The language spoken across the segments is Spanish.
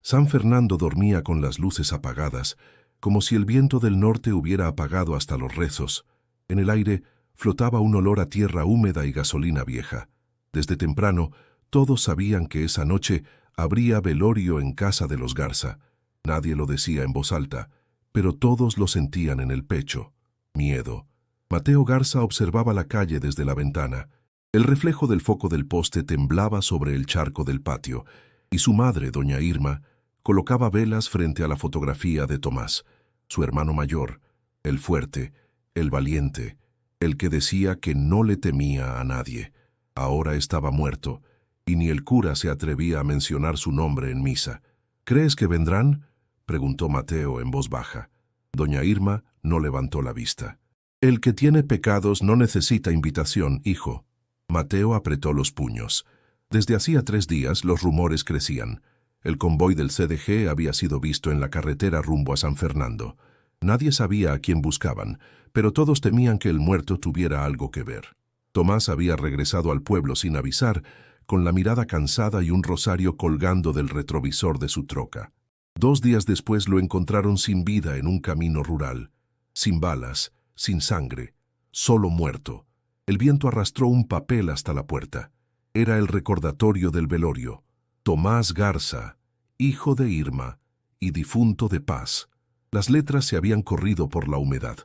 San Fernando dormía con las luces apagadas, como si el viento del norte hubiera apagado hasta los rezos. En el aire flotaba un olor a tierra húmeda y gasolina vieja. Desde temprano, todos sabían que esa noche habría velorio en casa de los Garza. Nadie lo decía en voz alta, pero todos lo sentían en el pecho. Miedo. Mateo Garza observaba la calle desde la ventana. El reflejo del foco del poste temblaba sobre el charco del patio, y su madre, doña Irma, colocaba velas frente a la fotografía de Tomás, su hermano mayor, el fuerte, el valiente, el que decía que no le temía a nadie. Ahora estaba muerto, y ni el cura se atrevía a mencionar su nombre en misa. ¿Crees que vendrán?, preguntó Mateo en voz baja. Doña Irma no levantó la vista. El que tiene pecados no necesita invitación, hijo. Mateo apretó los puños. Desde hacía 3 días los rumores crecían. El convoy del CDG había sido visto en la carretera rumbo a San Fernando. Nadie sabía a quién buscaban, pero todos temían que el muerto tuviera algo que ver. Tomás había regresado al pueblo sin avisar, con la mirada cansada y un rosario colgando del retrovisor de su troca. 2 días después lo encontraron sin vida en un camino rural, sin balas, sin sangre, solo muerto. El viento arrastró un papel hasta la puerta. Era el recordatorio del velorio. Tomás Garza, hijo de Irma y difunto de paz. Las letras se habían corrido por la humedad.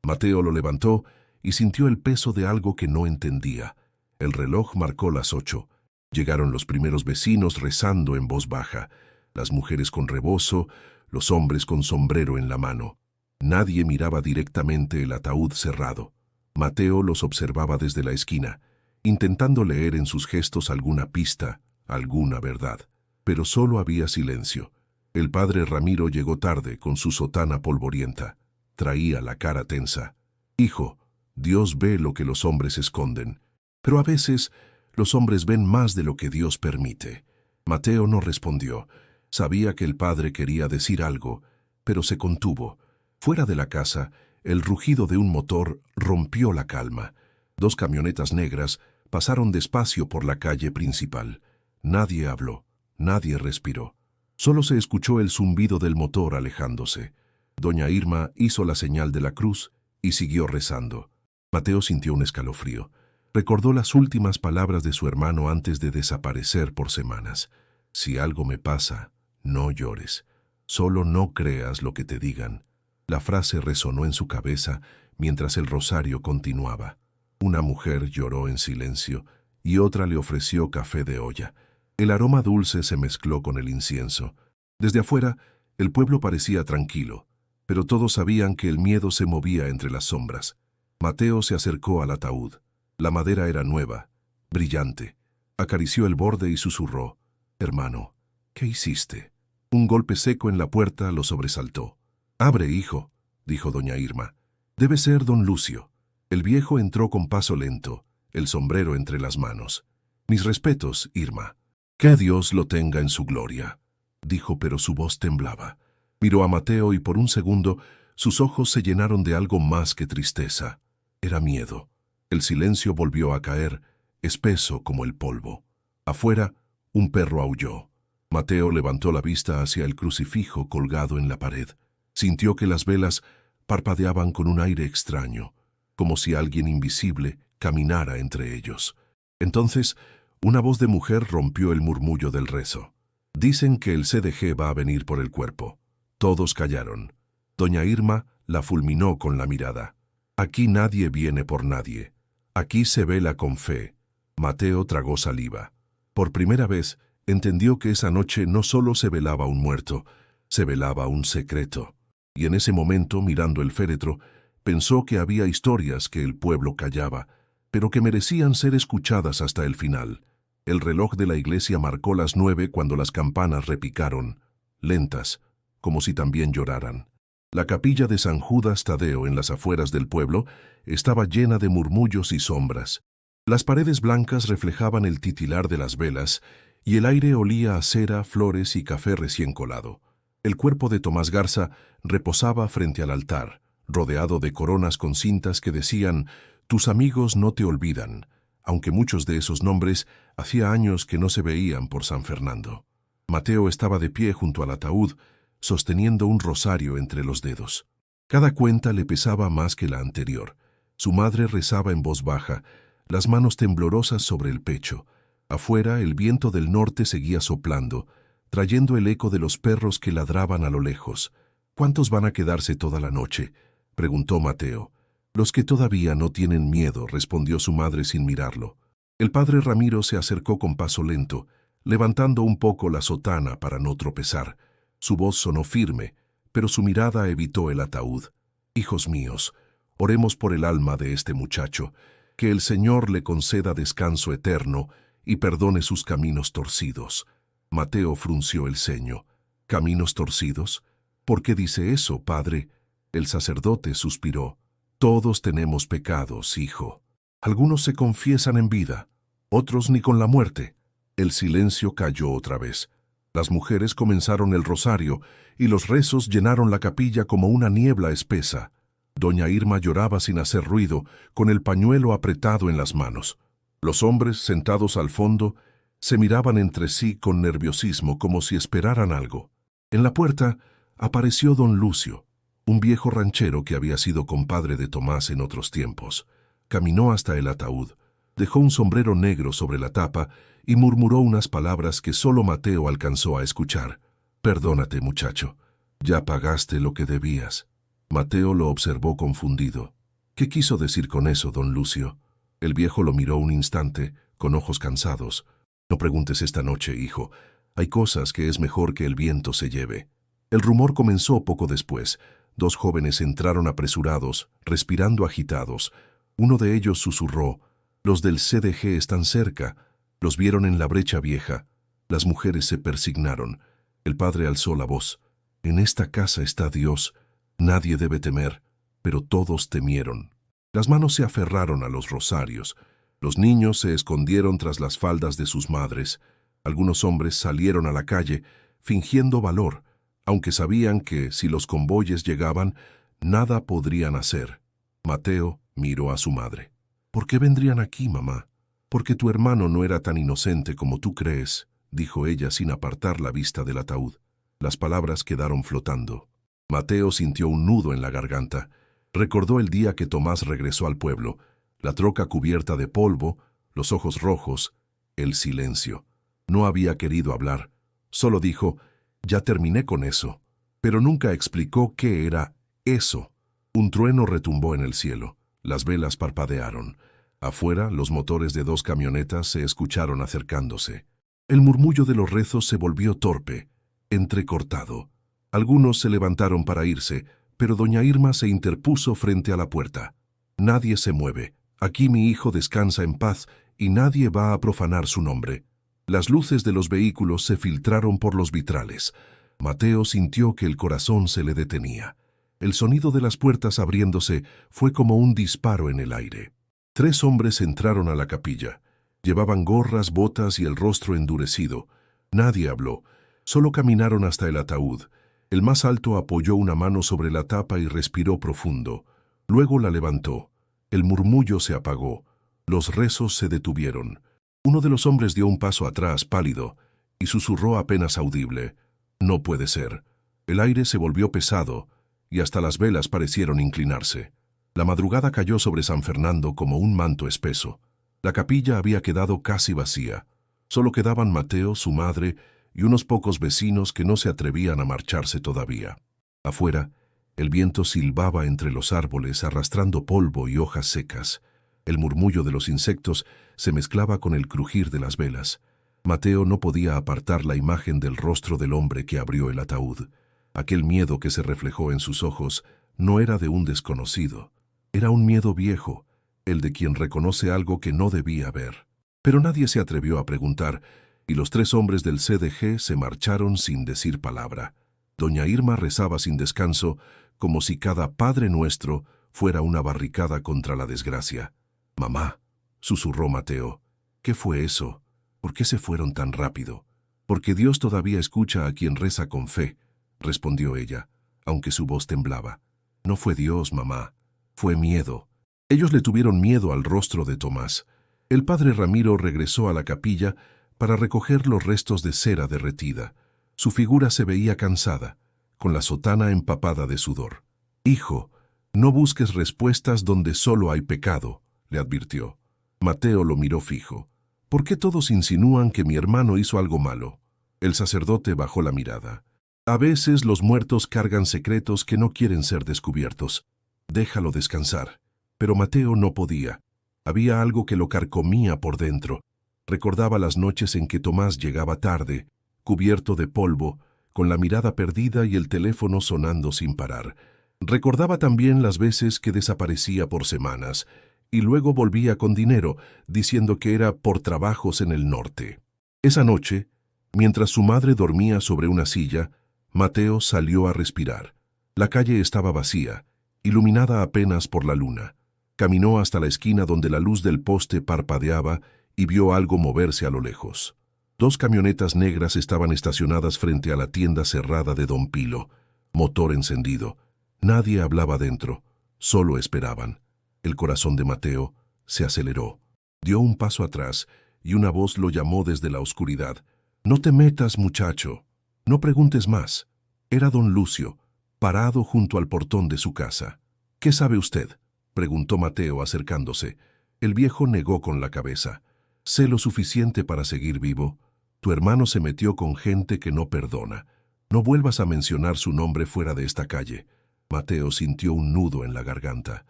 Mateo lo levantó y sintió el peso de algo que no entendía. El reloj marcó las 8. Llegaron los primeros vecinos rezando en voz baja, las mujeres con rebozo, los hombres con sombrero en la mano. Nadie miraba directamente el ataúd cerrado. Mateo los observaba desde la esquina, intentando leer en sus gestos alguna pista, alguna verdad. Pero solo había silencio. El padre Ramiro llegó tarde con su sotana polvorienta. Traía la cara tensa. Hijo, Dios ve lo que los hombres esconden, pero a veces los hombres ven más de lo que Dios permite. Mateo no respondió. Sabía que el padre quería decir algo, pero se contuvo. Fuera de la casa, el rugido de un motor rompió la calma. 2 camionetas negras pasaron despacio por la calle principal. Nadie habló, nadie respiró. Solo se escuchó el zumbido del motor alejándose. Doña Irma hizo la señal de la cruz y siguió rezando. Mateo sintió un escalofrío. Recordó las últimas palabras de su hermano antes de desaparecer por semanas. Si algo me pasa, no llores. Solo no creas lo que te digan. La frase resonó en su cabeza mientras el rosario continuaba. Una mujer lloró en silencio y otra le ofreció café de olla. El aroma dulce se mezcló con el incienso. Desde afuera, el pueblo parecía tranquilo, pero todos sabían que el miedo se movía entre las sombras. Mateo se acercó al ataúd. La madera era nueva, brillante. Acarició el borde y susurró: «Hermano, ¿qué hiciste?». Un golpe seco en la puerta lo sobresaltó. «Abre, hijo», dijo doña Irma. «Debe ser don Lucio». El viejo entró con paso lento, el sombrero entre las manos. «Mis respetos, Irma». «Que Dios lo tenga en su gloria», dijo, pero su voz temblaba. Miró a Mateo y por un segundo sus ojos se llenaron de algo más que tristeza. Era miedo. El silencio volvió a caer, espeso como el polvo. Afuera, un perro aulló. Mateo levantó la vista hacia el crucifijo colgado en la pared. Sintió que las velas parpadeaban con un aire extraño, como si alguien invisible caminara entre ellos. Entonces, una voz de mujer rompió el murmullo del rezo. «Dicen que el CDG va a venir por el cuerpo». Todos callaron. Doña Irma la fulminó con la mirada. «Aquí nadie viene por nadie. Aquí se vela con fe». Mateo tragó saliva. Por primera vez, entendió que esa noche no solo se velaba un muerto, se velaba un secreto. Y en ese momento, mirando el féretro, pensó que había historias que el pueblo callaba, pero que merecían ser escuchadas hasta el final. El reloj de la iglesia marcó las 9 cuando las campanas repicaron, lentas, como si también lloraran. La capilla de San Judas Tadeo en las afueras del pueblo estaba llena de murmullos y sombras. Las paredes blancas reflejaban el titilar de las velas y el aire olía a cera, flores y café recién colado. El cuerpo de Tomás Garza reposaba frente al altar, rodeado de coronas con cintas que decían: «Tus amigos no te olvidan», aunque muchos de esos nombres hacía años que no se veían por San Fernando. Mateo estaba de pie junto al ataúd, sosteniendo un rosario entre los dedos. Cada cuenta le pesaba más que la anterior. Su madre rezaba en voz baja, las manos temblorosas sobre el pecho. Afuera, el viento del norte seguía soplando, trayendo el eco de los perros que ladraban a lo lejos. «¿Cuántos van a quedarse toda la noche?», preguntó Mateo. «Los que todavía no tienen miedo», respondió su madre sin mirarlo. El padre Ramiro se acercó con paso lento, levantando un poco la sotana para no tropezar. Su voz sonó firme, pero su mirada evitó el ataúd. «Hijos míos, oremos por el alma de este muchacho, que el Señor le conceda descanso eterno y perdone sus caminos torcidos». Mateo frunció el ceño. «¿Caminos torcidos? ¿Por qué dice eso, padre?». El sacerdote suspiró. «Todos tenemos pecados, hijo. Algunos se confiesan en vida, otros ni con la muerte». El silencio cayó otra vez. Las mujeres comenzaron el rosario y los rezos llenaron la capilla como una niebla espesa. Doña Irma lloraba sin hacer ruido, con el pañuelo apretado en las manos. Los hombres, sentados al fondo, se miraban entre sí con nerviosismo, como si esperaran algo. En la puerta apareció don Lucio, un viejo ranchero que había sido compadre de Tomás en otros tiempos. Caminó hasta el ataúd, dejó un sombrero negro sobre la tapa y murmuró unas palabras que solo Mateo alcanzó a escuchar. «Perdónate, muchacho, ya pagaste lo que debías». Mateo lo observó confundido. «¿Qué quiso decir con eso, don Lucio?». El viejo lo miró un instante, con ojos cansados. «No preguntes esta noche, hijo. Hay cosas que es mejor que el viento se lleve». El rumor comenzó poco después. Dos jóvenes entraron apresurados, respirando agitados. Uno de ellos susurró: «Los del CDG están cerca». Los vieron en la brecha vieja. Las mujeres se persignaron. El padre alzó la voz: «En esta casa está Dios. Nadie debe temer». Pero todos temieron. Las manos se aferraron a los rosarios. Los niños se escondieron tras las faldas de sus madres. Algunos hombres salieron a la calle, fingiendo valor, aunque sabían que, si los convoyes llegaban, nada podrían hacer. Mateo miró a su madre. «¿Por qué vendrían aquí, mamá?». «Porque tu hermano no era tan inocente como tú crees», dijo ella sin apartar la vista del ataúd. Las palabras quedaron flotando. Mateo sintió un nudo en la garganta. Recordó el día que Tomás regresó al pueblo, la troca cubierta de polvo, los ojos rojos, el silencio. No había querido hablar. Solo dijo: «Ya terminé con eso». Pero nunca explicó qué era eso. Un trueno retumbó en el cielo. Las velas parpadearon. Afuera, los motores de dos camionetas se escucharon acercándose. El murmullo de los rezos se volvió torpe, entrecortado. Algunos se levantaron para irse, pero doña Irma se interpuso frente a la puerta. «Nadie se mueve. Aquí mi hijo descansa en paz y nadie va a profanar su nombre». Las luces de los vehículos se filtraron por los vitrales. Mateo sintió que el corazón se le detenía. El sonido de las puertas abriéndose fue como un disparo en el aire. 3 hombres entraron a la capilla. Llevaban gorras, botas y el rostro endurecido. Nadie habló. Solo caminaron hasta el ataúd. El más alto apoyó una mano sobre la tapa y respiró profundo. Luego la levantó. El murmullo se apagó. Los rezos se detuvieron. Uno de los hombres dio un paso atrás, pálido, y susurró apenas audible: «No puede ser». El aire se volvió pesado, y hasta las velas parecieron inclinarse. La madrugada cayó sobre San Fernando como un manto espeso. La capilla había quedado casi vacía. Solo quedaban Mateo, su madre, y unos pocos vecinos que no se atrevían a marcharse todavía. Afuera, el viento silbaba entre los árboles arrastrando polvo y hojas secas. El murmullo de los insectos se mezclaba con el crujir de las velas. Mateo no podía apartar la imagen del rostro del hombre que abrió el ataúd. Aquel miedo que se reflejó en sus ojos no era de un desconocido. Era un miedo viejo, el de quien reconoce algo que no debía ver. Pero nadie se atrevió a preguntar, y los 3 hombres del CDG se marcharon sin decir palabra. Doña Irma rezaba sin descanso, como si cada Padre Nuestro fuera una barricada contra la desgracia. «Mamá», susurró Mateo, «¿qué fue eso? ¿Por qué se fueron tan rápido?» «Porque Dios todavía escucha a quien reza con fe», respondió ella, aunque su voz temblaba. «No fue Dios, mamá, fue miedo». Ellos le tuvieron miedo al rostro de Tomás. El padre Ramiro regresó a la capilla, para recoger los restos de cera derretida. Su figura se veía cansada, con la sotana empapada de sudor. «Hijo, no busques respuestas donde solo hay pecado», le advirtió. Mateo lo miró fijo. «¿Por qué todos insinúan que mi hermano hizo algo malo?». El sacerdote bajó la mirada. «A veces los muertos cargan secretos que no quieren ser descubiertos. Déjalo descansar». Pero Mateo no podía. Había algo que lo carcomía por dentro. Recordaba las noches en que Tomás llegaba tarde, cubierto de polvo, con la mirada perdida y el teléfono sonando sin parar. Recordaba también las veces que desaparecía por semanas, y luego volvía con dinero, diciendo que era por trabajos en el norte. Esa noche, mientras su madre dormía sobre una silla, Mateo salió a respirar. La calle estaba vacía, iluminada apenas por la luna. Caminó hasta la esquina donde la luz del poste parpadeaba y vio algo moverse a lo lejos. 2 camionetas negras estaban estacionadas frente a la tienda cerrada de Don Pilo. Motor encendido. Nadie hablaba dentro, solo esperaban. El corazón de Mateo se aceleró. Dio un paso atrás y una voz lo llamó desde la oscuridad. «No te metas, muchacho. No preguntes más». Era don Lucio, parado junto al portón de su casa. «¿Qué sabe usted?», preguntó Mateo acercándose. El viejo negó con la cabeza. «Sé lo suficiente para seguir vivo. Tu hermano se metió con gente que no perdona. No vuelvas a mencionar su nombre fuera de esta calle». Mateo sintió un nudo en la garganta.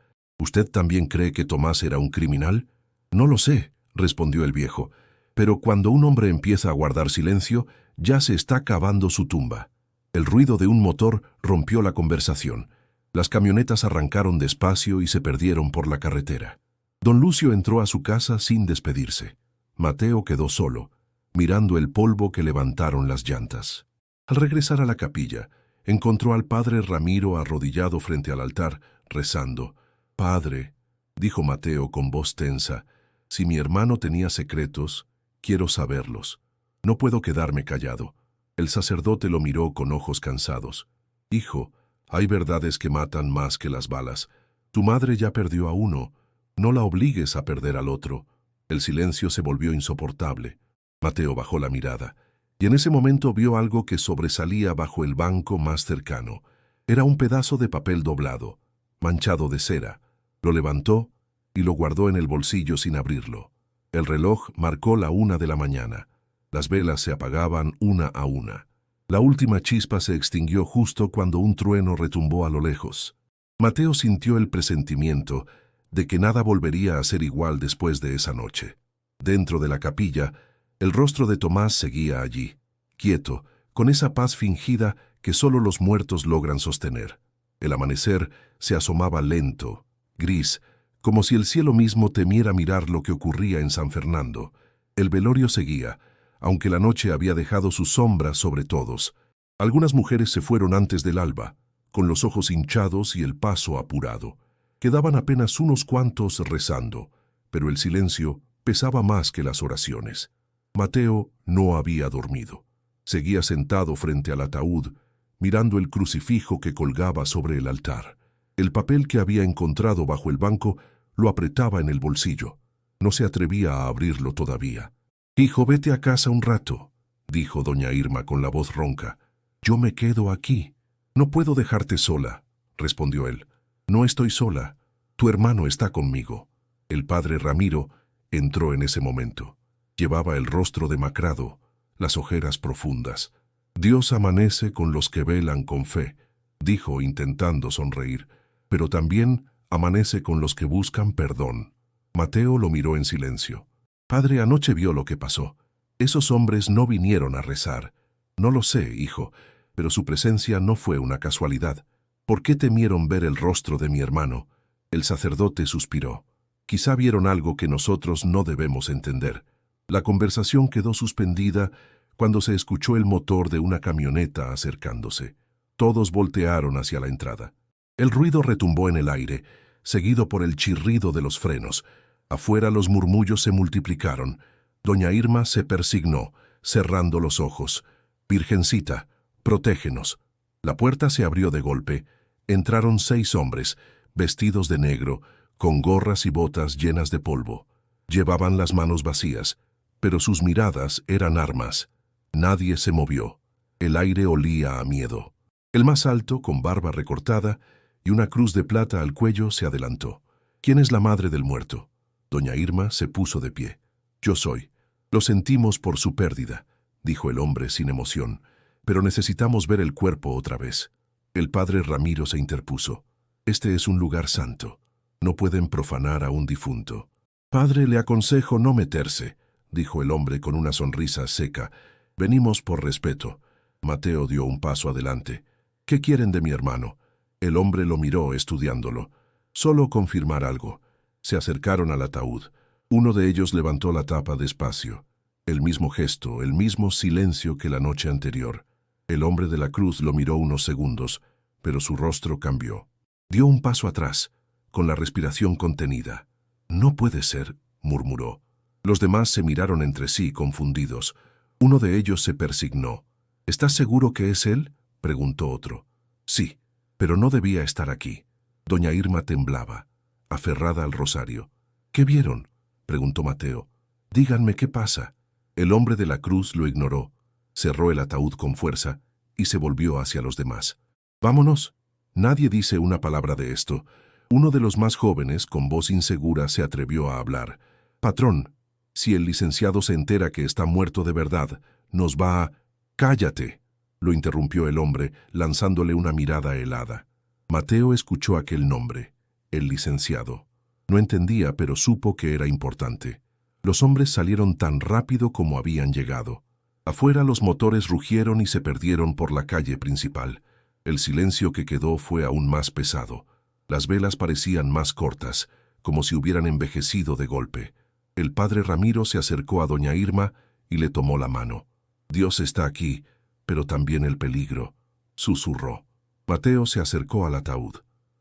«¿Usted también cree que Tomás era un criminal?». «No lo sé», respondió el viejo, «pero cuando un hombre empieza a guardar silencio, ya se está cavando su tumba». El ruido de un motor rompió la conversación. Las camionetas arrancaron despacio y se perdieron por la carretera. Don Lucio entró a su casa sin despedirse. Mateo quedó solo, mirando el polvo que levantaron las llantas. Al regresar a la capilla, encontró al padre Ramiro arrodillado frente al altar, rezando. «Padre», dijo Mateo con voz tensa, «si mi hermano tenía secretos, quiero saberlos. No puedo quedarme callado». El sacerdote lo miró con ojos cansados. «Hijo, hay verdades que matan más que las balas. Tu madre ya perdió a uno. No la obligues a perder al otro». El silencio se volvió insoportable. Mateo bajó la mirada, y en ese momento vio algo que sobresalía bajo el banco más cercano. Era un pedazo de papel doblado, manchado de cera. Lo levantó y lo guardó en el bolsillo sin abrirlo. El reloj marcó la 1 de la mañana. Las velas se apagaban una a una. La última chispa se extinguió justo cuando un trueno retumbó a lo lejos. Mateo sintió el presentimiento de que nada volvería a ser igual después de esa noche. Dentro de la capilla, el rostro de Tomás seguía allí, quieto, con esa paz fingida que solo los muertos logran sostener. El amanecer se asomaba lento, gris, como si el cielo mismo temiera mirar lo que ocurría en San Fernando. El velorio seguía, aunque la noche había dejado su sombra sobre todos. Algunas mujeres se fueron antes del alba, con los ojos hinchados y el paso apurado. Quedaban apenas unos cuantos rezando, pero el silencio pesaba más que las oraciones. Mateo no había dormido. Seguía sentado frente al ataúd, mirando el crucifijo que colgaba sobre el altar. El papel que había encontrado bajo el banco lo apretaba en el bolsillo. No se atrevía a abrirlo todavía. «Hijo, vete a casa un rato», dijo doña Irma con la voz ronca. «Yo me quedo aquí». «No puedo dejarte sola», respondió él. «No estoy sola. Tu hermano está conmigo». El padre Ramiro entró en ese momento. Llevaba el rostro demacrado, las ojeras profundas. «Dios amanece con los que velan con fe», dijo intentando sonreír, «pero también amanece con los que buscan perdón». Mateo lo miró en silencio. «Padre, anoche vio lo que pasó. Esos hombres no vinieron a rezar». «No lo sé, hijo, pero su presencia no fue una casualidad. ¿Por qué temieron ver el rostro de mi hermano?». El sacerdote suspiró. «Quizá vieron algo que nosotros no debemos entender». La conversación quedó suspendida cuando se escuchó el motor de una camioneta acercándose. Todos voltearon hacia la entrada. El ruido retumbó en el aire, seguido por el chirrido de los frenos. Afuera los murmullos se multiplicaron. Doña Irma se persignó, cerrando los ojos. «Virgencita, protégenos». La puerta se abrió de golpe. Entraron 6 hombres, vestidos de negro, con gorras y botas llenas de polvo. Llevaban las manos vacías, pero sus miradas eran armas. Nadie se movió. El aire olía a miedo. El más alto, con barba recortada y una cruz de plata al cuello, se adelantó. ¿Quién es la madre del muerto? Doña Irma se puso de pie. Yo soy. Lo sentimos por su pérdida, dijo el hombre sin emoción, pero necesitamos ver el cuerpo otra vez. El padre Ramiro se interpuso. Este es un lugar santo. No pueden profanar a un difunto. Padre, le aconsejo no meterse, dijo el hombre con una sonrisa seca. Venimos por respeto. Mateo dio un paso adelante. ¿Qué quieren de mi hermano? El hombre lo miró estudiándolo. Solo confirmar algo. Se acercaron al ataúd. Uno de ellos levantó la tapa despacio. El mismo gesto, el mismo silencio que la noche anterior. El hombre de la cruz lo miró unos segundos, pero su rostro cambió. Dio un paso atrás, con la respiración contenida. No puede ser, murmuró. Los demás se miraron entre sí, confundidos. Uno de ellos se persignó. ¿Estás seguro que es él?, preguntó otro. Sí, pero no debía estar aquí. Doña Irma temblaba, aferrada al rosario. ¿Qué vieron?, preguntó Mateo. Díganme qué pasa. El hombre de la cruz lo ignoró, cerró el ataúd con fuerza y se volvió hacia los demás. Vámonos. Nadie dice una palabra de esto. Uno de los más jóvenes, con voz insegura, se atrevió a hablar. Patrón, si el licenciado se entera que está muerto de verdad, nos va a... ¡Cállate!, lo interrumpió el hombre, lanzándole una mirada helada. Mateo escuchó aquel nombre, el licenciado. No entendía, pero supo que era importante. Los hombres salieron tan rápido como habían llegado. Afuera los motores rugieron y se perdieron por la calle principal. El silencio que quedó fue aún más pesado. Las velas parecían más cortas, como si hubieran envejecido de golpe. El padre Ramiro se acercó a doña Irma y le tomó la mano. Dios está aquí, pero también el peligro, susurró. Mateo se acercó al ataúd.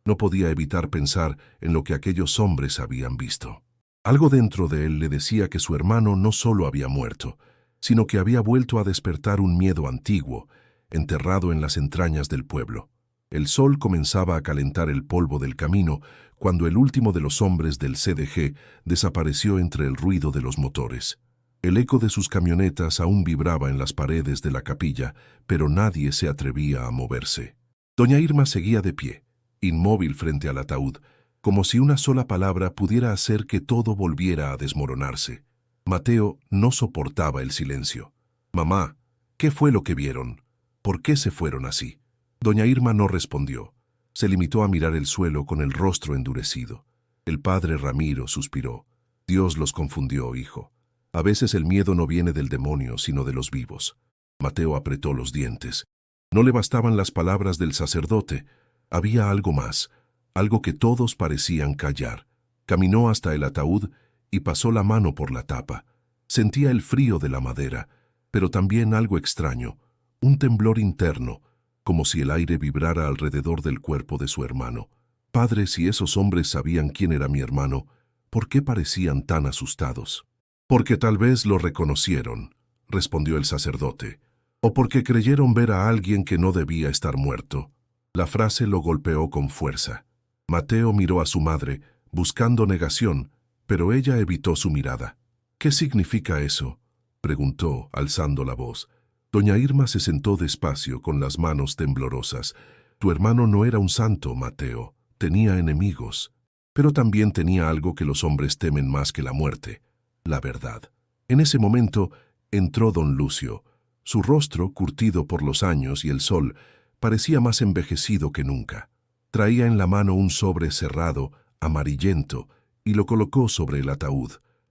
No podía evitar pensar en lo que aquellos hombres habían visto. Algo dentro de él le decía que su hermano no solo había muerto, sino que había vuelto a despertar un miedo antiguo, enterrado en las entrañas del pueblo. El sol comenzaba a calentar el polvo del camino cuando el último de los hombres del CDG desapareció entre el ruido de los motores. El eco de sus camionetas aún vibraba en las paredes de la capilla, pero nadie se atrevía a moverse. Doña Irma seguía de pie, inmóvil frente al ataúd, como si una sola palabra pudiera hacer que todo volviera a desmoronarse. Mateo no soportaba el silencio. «Mamá, ¿qué fue lo que vieron? ¿Por qué se fueron así?» Doña Irma no respondió. Se limitó a mirar el suelo con el rostro endurecido. El padre Ramiro suspiró. «Dios los confundió, hijo. A veces el miedo no viene del demonio, sino de los vivos». Mateo apretó los dientes. No le bastaban las palabras del sacerdote. Había algo más, algo que todos parecían callar. Caminó hasta el ataúd y pasó la mano por la tapa. Sentía el frío de la madera, pero también algo extraño, un temblor interno, como si el aire vibrara alrededor del cuerpo de su hermano. Padre, si esos hombres sabían quién era mi hermano, ¿por qué parecían tan asustados? Porque tal vez lo reconocieron, respondió el sacerdote, o porque creyeron ver a alguien que no debía estar muerto. La frase lo golpeó con fuerza. Mateo miró a su madre, buscando negación, pero ella evitó su mirada. «¿Qué significa eso?», preguntó, alzando la voz. Doña Irma se sentó despacio, con las manos temblorosas. «Tu hermano no era un santo, Mateo. Tenía enemigos. Pero también tenía algo que los hombres temen más que la muerte: la verdad». En ese momento entró don Lucio. Su rostro, curtido por los años y el sol, parecía más envejecido que nunca. Traía en la mano un sobre cerrado, amarillento, y lo colocó sobre el ataúd.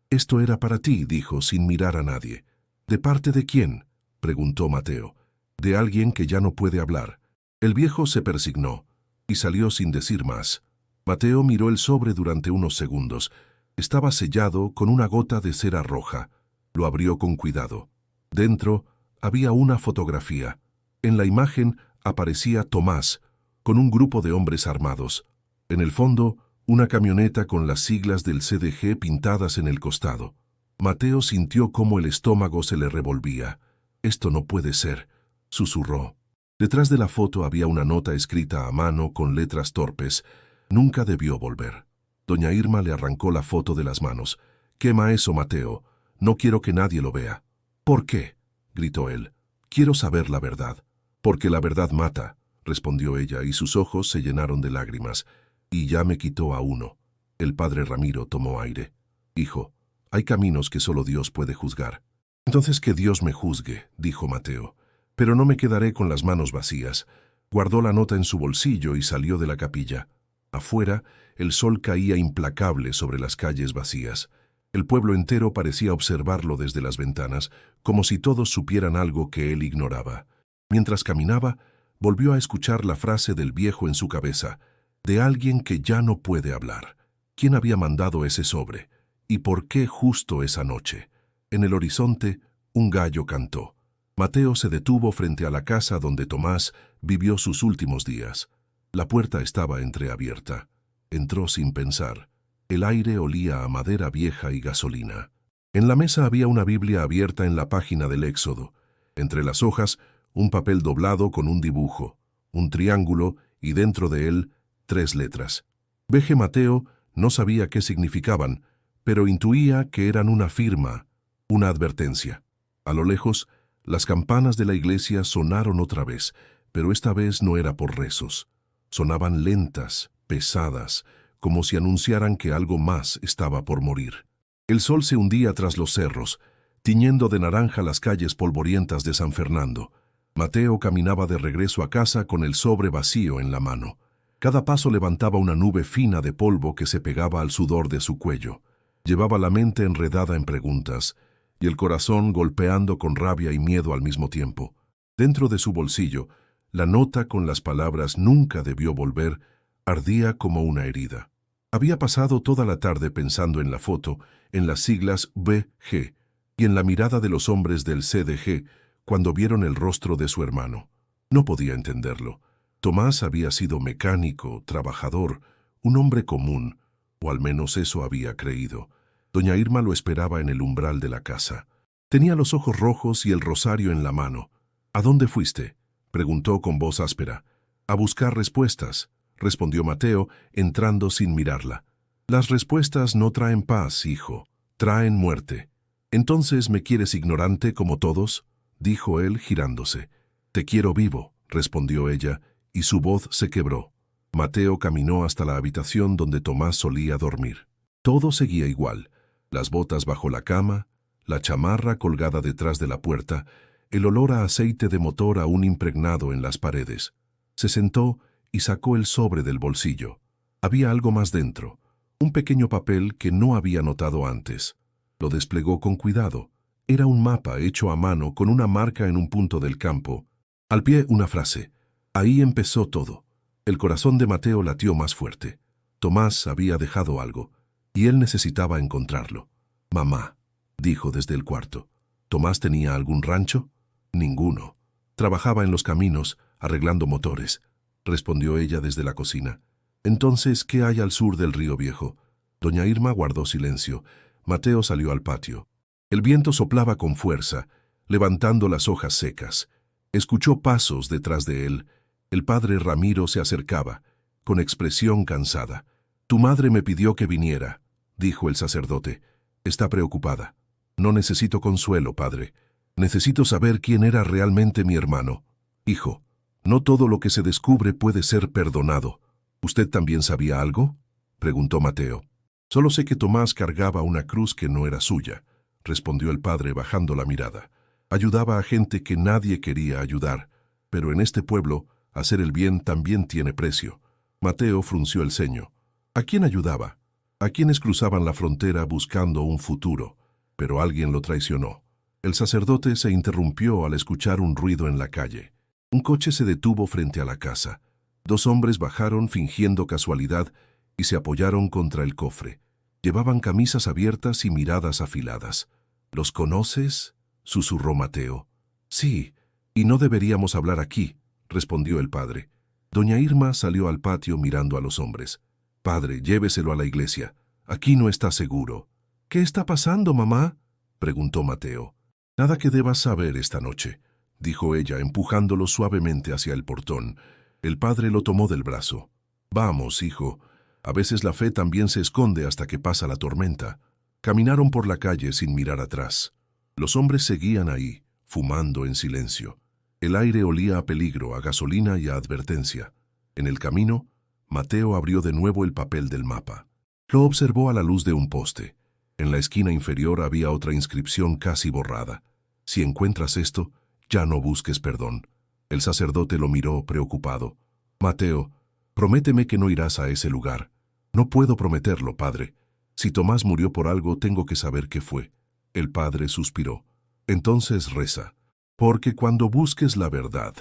«Esto era para ti», dijo sin mirar a nadie. «¿De parte de quién?», preguntó Mateo. «De alguien que ya no puede hablar». El viejo se persignó y salió sin decir más. Mateo miró el sobre durante unos segundos. Estaba sellado con una gota de cera roja. Lo abrió con cuidado. Dentro había una fotografía. En la imagen aparecía Tomás, con un grupo de hombres armados. En el fondo, una camioneta con las siglas del CDG pintadas en el costado. Mateo sintió cómo el estómago se le revolvía. «Esto no puede ser», susurró. Detrás de la foto había una nota escrita a mano con letras torpes. «Nunca debió volver». Doña Irma le arrancó la foto de las manos. «Quema eso, Mateo. No quiero que nadie lo vea. ¿Por qué?, gritó él. Quiero saber la verdad. Porque la verdad mata, respondió ella, y sus ojos se llenaron de lágrimas. Y ya me quitó a uno. El padre Ramiro tomó aire. Hijo, hay caminos que solo Dios puede juzgar. Entonces que Dios me juzgue, dijo Mateo. Pero no me quedaré con las manos vacías. Guardó la nota en su bolsillo y salió de la capilla. Afuera, el sol caía implacable sobre las calles vacías. El pueblo entero parecía observarlo desde las ventanas, como si todos supieran algo que él ignoraba. Mientras caminaba, volvió a escuchar la frase del viejo en su cabeza, de alguien que ya no puede hablar. ¿Quién había mandado ese sobre? ¿Y por qué justo esa noche? En el horizonte, un gallo cantó. Mateo se detuvo frente a la casa donde Tomás vivió sus últimos días. La puerta estaba entreabierta. Entró sin pensar. El aire olía a madera vieja y gasolina. En la mesa había una Biblia abierta en la página del Éxodo. Entre las hojas, un papel doblado con un dibujo, un triángulo y dentro de él 3 letras. Veje Mateo no sabía qué significaban, pero intuía que eran una firma, una advertencia. A lo lejos, las campanas de la iglesia sonaron otra vez, pero esta vez no era por rezos. Sonaban lentas, pesadas, como si anunciaran que algo más estaba por morir. El sol se hundía tras los cerros, tiñendo de naranja las calles polvorientas de San Fernando. Mateo caminaba de regreso a casa con el sobre vacío en la mano. Cada paso levantaba una nube fina de polvo que se pegaba al sudor de su cuello. Llevaba la mente enredada en preguntas y el corazón golpeando con rabia y miedo al mismo tiempo. Dentro de su bolsillo, la nota con las palabras «Nunca debió volver» ardía como una herida. Había pasado toda la tarde pensando en la foto, en las siglas BG y en la mirada de los hombres del CDG cuando vieron el rostro de su hermano. No podía entenderlo. Tomás había sido mecánico, trabajador, un hombre común, o al menos eso había creído. Doña Irma lo esperaba en el umbral de la casa. Tenía los ojos rojos y el rosario en la mano. «¿A dónde fuiste?», preguntó con voz áspera. «A buscar respuestas», respondió Mateo, entrando sin mirarla. «Las respuestas no traen paz, hijo, traen muerte». «¿Entonces me quieres ignorante como todos?», dijo él girándose. «Te quiero vivo», respondió ella, y su voz se quebró. Mateo caminó hasta la habitación donde Tomás solía dormir. Todo seguía igual. Las botas bajo la cama, la chamarra colgada detrás de la puerta, el olor a aceite de motor aún impregnado en las paredes. Se sentó y sacó el sobre del bolsillo. Había algo más dentro, un pequeño papel que no había notado antes. Lo desplegó con cuidado. Era un mapa hecho a mano con una marca en un punto del campo. Al pie una frase. Ahí empezó todo. El corazón de Mateo latió más fuerte. Tomás había dejado algo, y él necesitaba encontrarlo. «Mamá», dijo desde el cuarto. «¿Tomás tenía algún rancho?». «Ninguno. Trabajaba en los caminos, arreglando motores», respondió ella desde la cocina. «Entonces, ¿qué hay al sur del río Viejo?». Doña Irma guardó silencio. Mateo salió al patio. El viento soplaba con fuerza, levantando las hojas secas. Escuchó pasos detrás de él. El padre Ramiro se acercaba, con expresión cansada. «Tu madre me pidió que viniera», dijo el sacerdote. «Está preocupada». «No necesito consuelo, padre. Necesito saber quién era realmente mi hermano». «Hijo, no todo lo que se descubre puede ser perdonado». «¿Usted también sabía algo?», preguntó Mateo. «Solo sé que Tomás cargaba una cruz que no era suya», respondió el padre bajando la mirada. «Ayudaba a gente que nadie quería ayudar, pero en este pueblo hacer el bien también tiene precio». Mateo frunció el ceño. ¿A quién ayudaba? ¿A quienes cruzaban la frontera buscando un futuro? Pero alguien lo traicionó. El sacerdote se interrumpió al escuchar un ruido en la calle. Un coche se detuvo frente a la casa. 2 hombres bajaron fingiendo casualidad y se apoyaron contra el cofre. Llevaban camisas abiertas y miradas afiladas. «¿Los conoces?», susurró Mateo. «Sí, y no deberíamos hablar aquí», respondió el padre. Doña Irma salió al patio mirando a los hombres. «Padre, lléveselo a la iglesia. Aquí no está seguro». «¿Qué está pasando, mamá?», preguntó Mateo. «Nada que debas saber esta noche», dijo ella, empujándolo suavemente hacia el portón. El padre lo tomó del brazo. «Vamos, hijo. A veces la fe también se esconde hasta que pasa la tormenta». Caminaron por la calle sin mirar atrás. Los hombres seguían ahí, fumando en silencio. El aire olía a peligro, a gasolina y a advertencia. En el camino, Mateo abrió de nuevo el papel del mapa. Lo observó a la luz de un poste. En la esquina inferior había otra inscripción casi borrada. Si encuentras esto, ya no busques perdón. El sacerdote lo miró preocupado. Mateo, prométeme que no irás a ese lugar. No puedo prometerlo, padre. Si Tomás murió por algo, tengo que saber qué fue. El padre suspiró. Entonces reza. Porque cuando busques la verdad,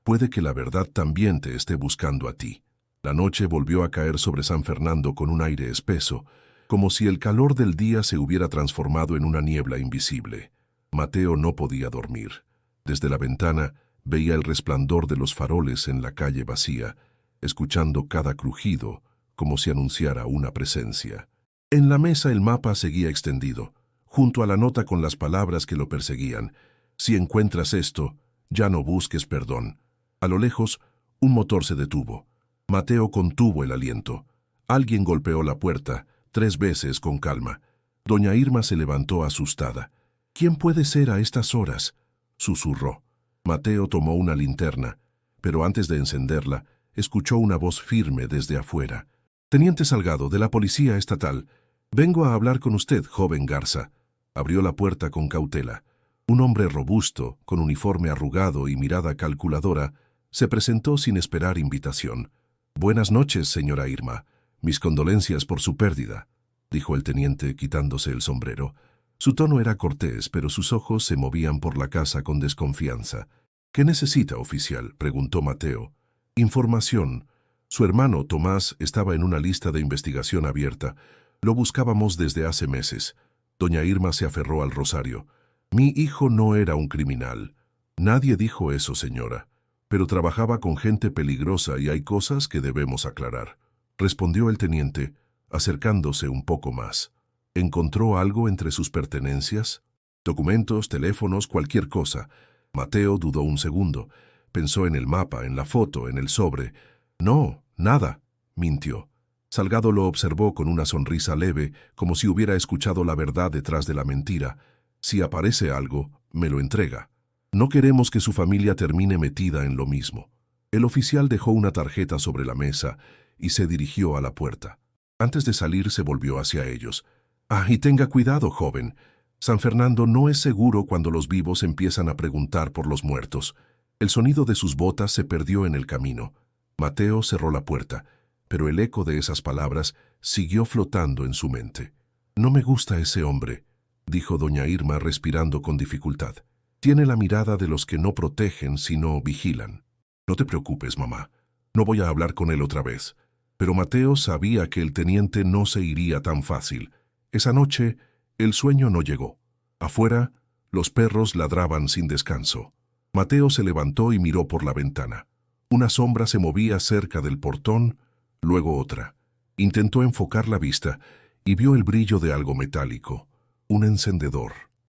puede que la verdad también te esté buscando a ti. La noche volvió a caer sobre San Fernando con un aire espeso, como si el calor del día se hubiera transformado en una niebla invisible. Mateo no podía dormir. Desde la ventana veía el resplandor de los faroles en la calle vacía, escuchando cada crujido, como si anunciara una presencia. En la mesa el mapa seguía extendido, junto a la nota con las palabras que lo perseguían. Si encuentras esto, ya no busques perdón. A lo lejos, un motor se detuvo. Mateo contuvo el aliento. Alguien golpeó la puerta, 3 veces con calma. Doña Irma se levantó asustada. ¿Quién puede ser a estas horas?, susurró. Mateo tomó una linterna, pero antes de encenderla, escuchó una voz firme desde afuera. «Teniente Salgado, de la Policía Estatal. Vengo a hablar con usted, joven Garza». Abrió la puerta con cautela. Un hombre robusto, con uniforme arrugado y mirada calculadora, se presentó sin esperar invitación. «Buenas noches, señora Irma. Mis condolencias por su pérdida», dijo el teniente quitándose el sombrero. Su tono era cortés, pero sus ojos se movían por la casa con desconfianza. «¿Qué necesita, oficial?», preguntó Mateo. «Información. Su hermano, Tomás, estaba en una lista de investigación abierta. Lo buscábamos desde hace meses». Doña Irma se aferró al rosario. «Mi hijo no era un criminal». «Nadie dijo eso, señora. Pero trabajaba con gente peligrosa y hay cosas que debemos aclarar», respondió el teniente, acercándose un poco más. «¿Encontró algo entre sus pertenencias? Documentos, teléfonos, cualquier cosa». Mateo dudó un segundo. Pensó en el mapa, en la foto, en el sobre. «No, nada», mintió. Salgado lo observó con una sonrisa leve, como si hubiera escuchado la verdad detrás de la mentira. «Si aparece algo, me lo entrega. No queremos que su familia termine metida en lo mismo». El oficial dejó una tarjeta sobre la mesa y se dirigió a la puerta. Antes de salir se volvió hacia ellos. «Ah, y tenga cuidado, joven. San Fernando no es seguro cuando los vivos empiezan a preguntar por los muertos». El sonido de sus botas se perdió en el camino. Mateo cerró la puerta, pero el eco de esas palabras siguió flotando en su mente. «No me gusta ese hombre», dijo doña Irma respirando con dificultad. «Tiene la mirada de los que no protegen sino vigilan». «No te preocupes, mamá. No voy a hablar con él otra vez». Pero Mateo sabía que el teniente no se iría tan fácil. Esa noche, el sueño no llegó. Afuera, los perros ladraban sin descanso. Mateo se levantó y miró por la ventana. Una sombra se movía cerca del portón, luego otra. Intentó enfocar la vista y vio el brillo de algo metálico, un encendedor.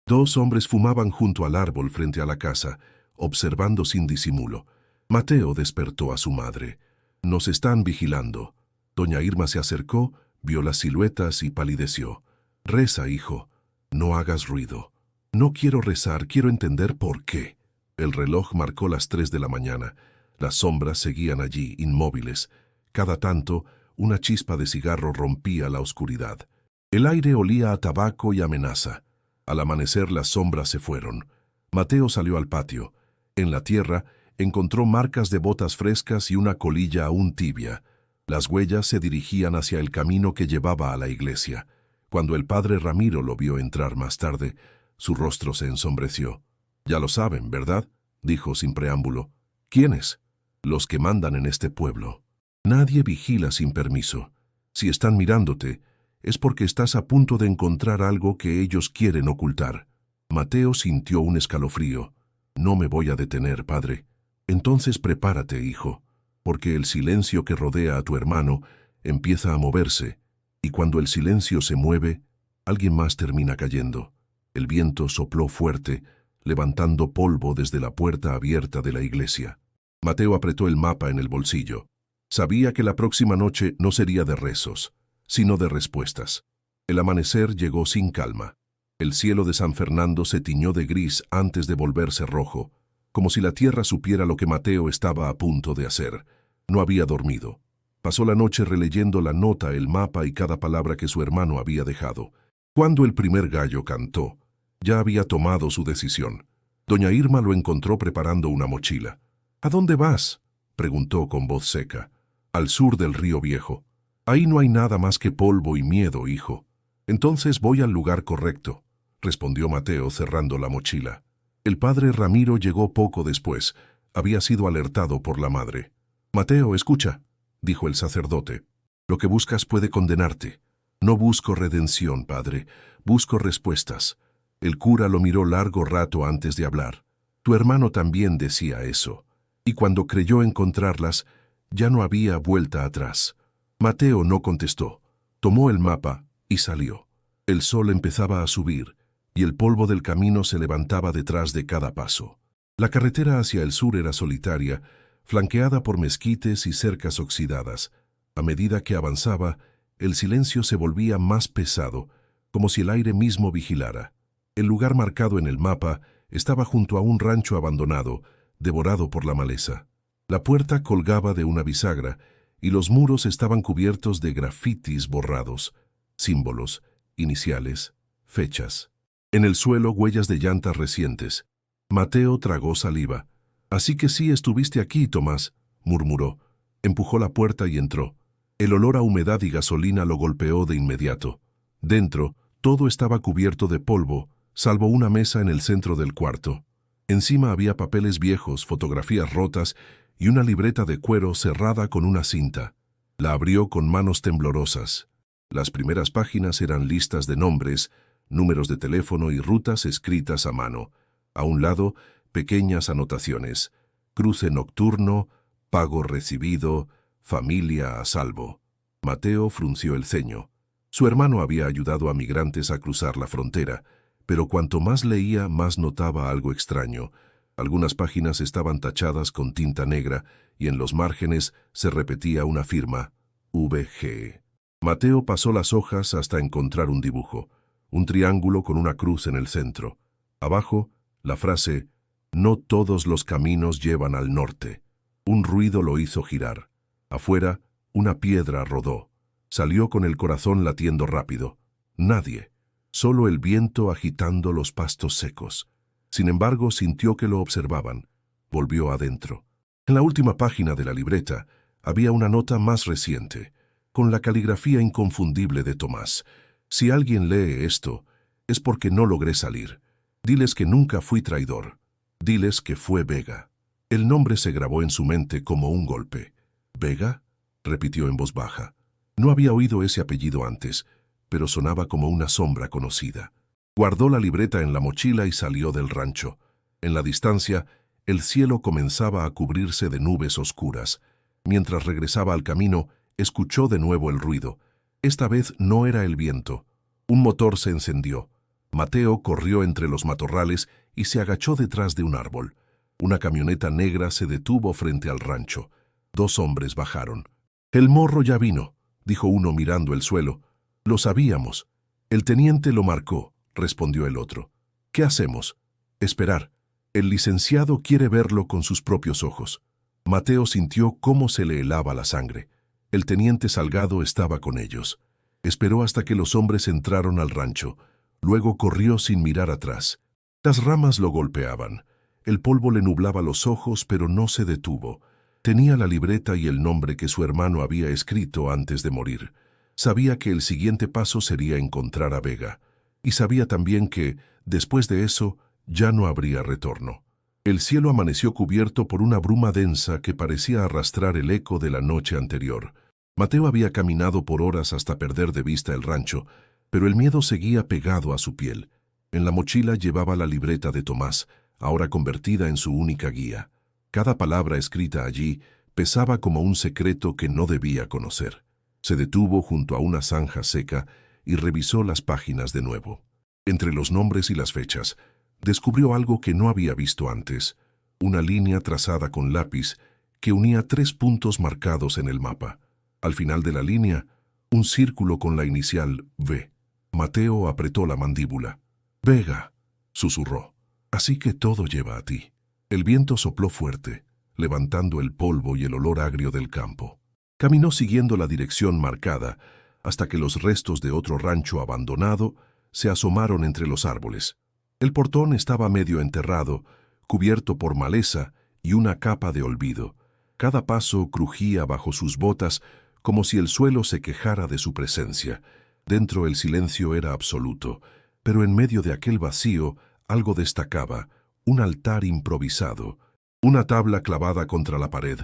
2 hombres fumaban junto al árbol frente a la casa, observando sin disimulo. Mateo despertó a su madre. «Nos están vigilando». Doña Irma se acercó, vio las siluetas y palideció. «Reza, hijo. No hagas ruido». «No quiero rezar, quiero entender por qué». El reloj marcó las 3 de la mañana. Las sombras seguían allí, inmóviles. Cada tanto, una chispa de cigarro rompía la oscuridad. El aire olía a tabaco y amenaza. Al amanecer las sombras se fueron. Mateo salió al patio. En la tierra encontró marcas de botas frescas y una colilla aún tibia. Las huellas se dirigían hacia el camino que llevaba a la iglesia. Cuando el padre Ramiro lo vio entrar más tarde, su rostro se ensombreció. «Ya lo saben, ¿verdad?», dijo sin preámbulo. «¿Quiénes?». «Los que mandan en este pueblo. Nadie vigila sin permiso. Si están mirándote, es porque estás a punto de encontrar algo que ellos quieren ocultar». Mateo sintió un escalofrío. «No me voy a detener, padre». «Entonces prepárate, hijo, porque el silencio que rodea a tu hermano empieza a moverse, y cuando el silencio se mueve, alguien más termina cayendo». El viento sopló fuerte, levantando polvo desde la puerta abierta de la iglesia. Mateo apretó el mapa en el bolsillo. Sabía que la próxima noche no sería de rezos, sino de respuestas. El amanecer llegó sin calma. El cielo de San Fernando se tiñó de gris antes de volverse rojo, como si la tierra supiera lo que Mateo estaba a punto de hacer. No había dormido. Pasó la noche releyendo la nota, el mapa y cada palabra que su hermano había dejado. Cuando el primer gallo cantó, ya había tomado su decisión. Doña Irma lo encontró preparando una mochila. «¿A dónde vas?», preguntó con voz seca. «Al sur del río Viejo. Ahí no hay nada más que polvo y miedo, hijo». «Entonces voy al lugar correcto», respondió Mateo cerrando la mochila. El padre Ramiro llegó poco después. Había sido alertado por la madre. «Mateo, escucha», dijo el sacerdote. «Lo que buscas puede condenarte. No busco redención, padre. Busco respuestas». El cura lo miró largo rato antes de hablar. «Tu hermano también decía eso. Y cuando creyó encontrarlas, ya no había vuelta atrás». Mateo no contestó. Tomó el mapa y salió. El sol empezaba a subir, y el polvo del camino se levantaba detrás de cada paso. La carretera hacia el sur era solitaria, flanqueada por mezquites y cercas oxidadas. A medida que avanzaba, el silencio se volvía más pesado, como si el aire mismo vigilara. El lugar marcado en el mapa estaba junto a un rancho abandonado, devorado por la maleza. La puerta colgaba de una bisagra, y los muros estaban cubiertos de grafitis borrados, símbolos, iniciales, fechas. En el suelo, huellas de llantas recientes. Mateo tragó saliva. «Así que sí estuviste aquí, Tomás», murmuró. Empujó la puerta y entró. El olor a humedad y gasolina lo golpeó de inmediato. Dentro, todo estaba cubierto de polvo, salvo una mesa en el centro del cuarto. Encima había papeles viejos, fotografías rotas y una libreta de cuero cerrada con una cinta. La abrió con manos temblorosas. Las primeras páginas eran listas de nombres, números de teléfono y rutas escritas a mano. A un lado, pequeñas anotaciones: cruce nocturno, pago recibido, familia a salvo. Mateo frunció el ceño. Su hermano había ayudado a migrantes a cruzar la frontera, pero cuanto más leía, más notaba algo extraño. Algunas páginas estaban tachadas con tinta negra y en los márgenes se repetía una firma: VG. Mateo pasó las hojas hasta encontrar un dibujo, un triángulo con una cruz en el centro. Abajo, la frase: «No todos los caminos llevan al norte». Un ruido lo hizo girar. Afuera, una piedra rodó. Salió con el corazón latiendo rápido. Nadie, solo el viento agitando los pastos secos. Sin embargo, sintió que lo observaban. Volvió adentro. En la última página de la libreta había una nota más reciente, con la caligrafía inconfundible de Tomás. «Si alguien lee esto, es porque no logré salir. Diles que nunca fui traidor. Diles que fue Vega». El nombre se grabó en su mente como un golpe. «¿Vega?», repitió en voz baja. No había oído ese apellido antes, pero sonaba como una sombra conocida. Guardó la libreta en la mochila y salió del rancho. En la distancia, el cielo comenzaba a cubrirse de nubes oscuras. Mientras regresaba al camino, escuchó de nuevo el ruido. Esta vez no era el viento. Un motor se encendió. Mateo corrió entre los matorrales y se agachó detrás de un árbol. Una camioneta negra se detuvo frente al rancho. 2 hombres bajaron. «El morro ya vino», dijo uno mirando el suelo. «Lo sabíamos». «El teniente lo marcó», respondió el otro. «¿Qué hacemos?» «Esperar. El licenciado quiere verlo con sus propios ojos». Mateo sintió cómo se le helaba la sangre. El teniente Salgado estaba con ellos. Esperó hasta que los hombres entraron al rancho. Luego corrió sin mirar atrás. Las ramas lo golpeaban. El polvo le nublaba los ojos, pero no se detuvo. Tenía la libreta y el nombre que su hermano había escrito antes de morir. Sabía que el siguiente paso sería encontrar a Vega. Y sabía también que, después de eso, ya no habría retorno. El cielo amaneció cubierto por una bruma densa que parecía arrastrar el eco de la noche anterior. Mateo había caminado por horas hasta perder de vista el rancho, pero el miedo seguía pegado a su piel. En la mochila llevaba la libreta de Tomás, ahora convertida en su única guía. Cada palabra escrita allí pesaba como un secreto que no debía conocer. Se detuvo junto a una zanja seca y revisó las páginas de nuevo. Entre los nombres y las fechas, descubrió algo que no había visto antes: una línea trazada con lápiz que unía 3 puntos marcados en el mapa. Al final de la línea, un círculo con la inicial V. Mateo apretó la mandíbula. «Vega», susurró, «así que todo lleva a ti». El viento sopló fuerte, levantando el polvo y el olor agrio del campo. Caminó siguiendo la dirección marcada, hasta que los restos de otro rancho abandonado se asomaron entre los árboles. El portón estaba medio enterrado, cubierto por maleza y una capa de olvido. Cada paso crujía bajo sus botas como si el suelo se quejara de su presencia. Dentro el silencio era absoluto, pero en medio de aquel vacío algo destacaba, un altar improvisado, una tabla clavada contra la pared,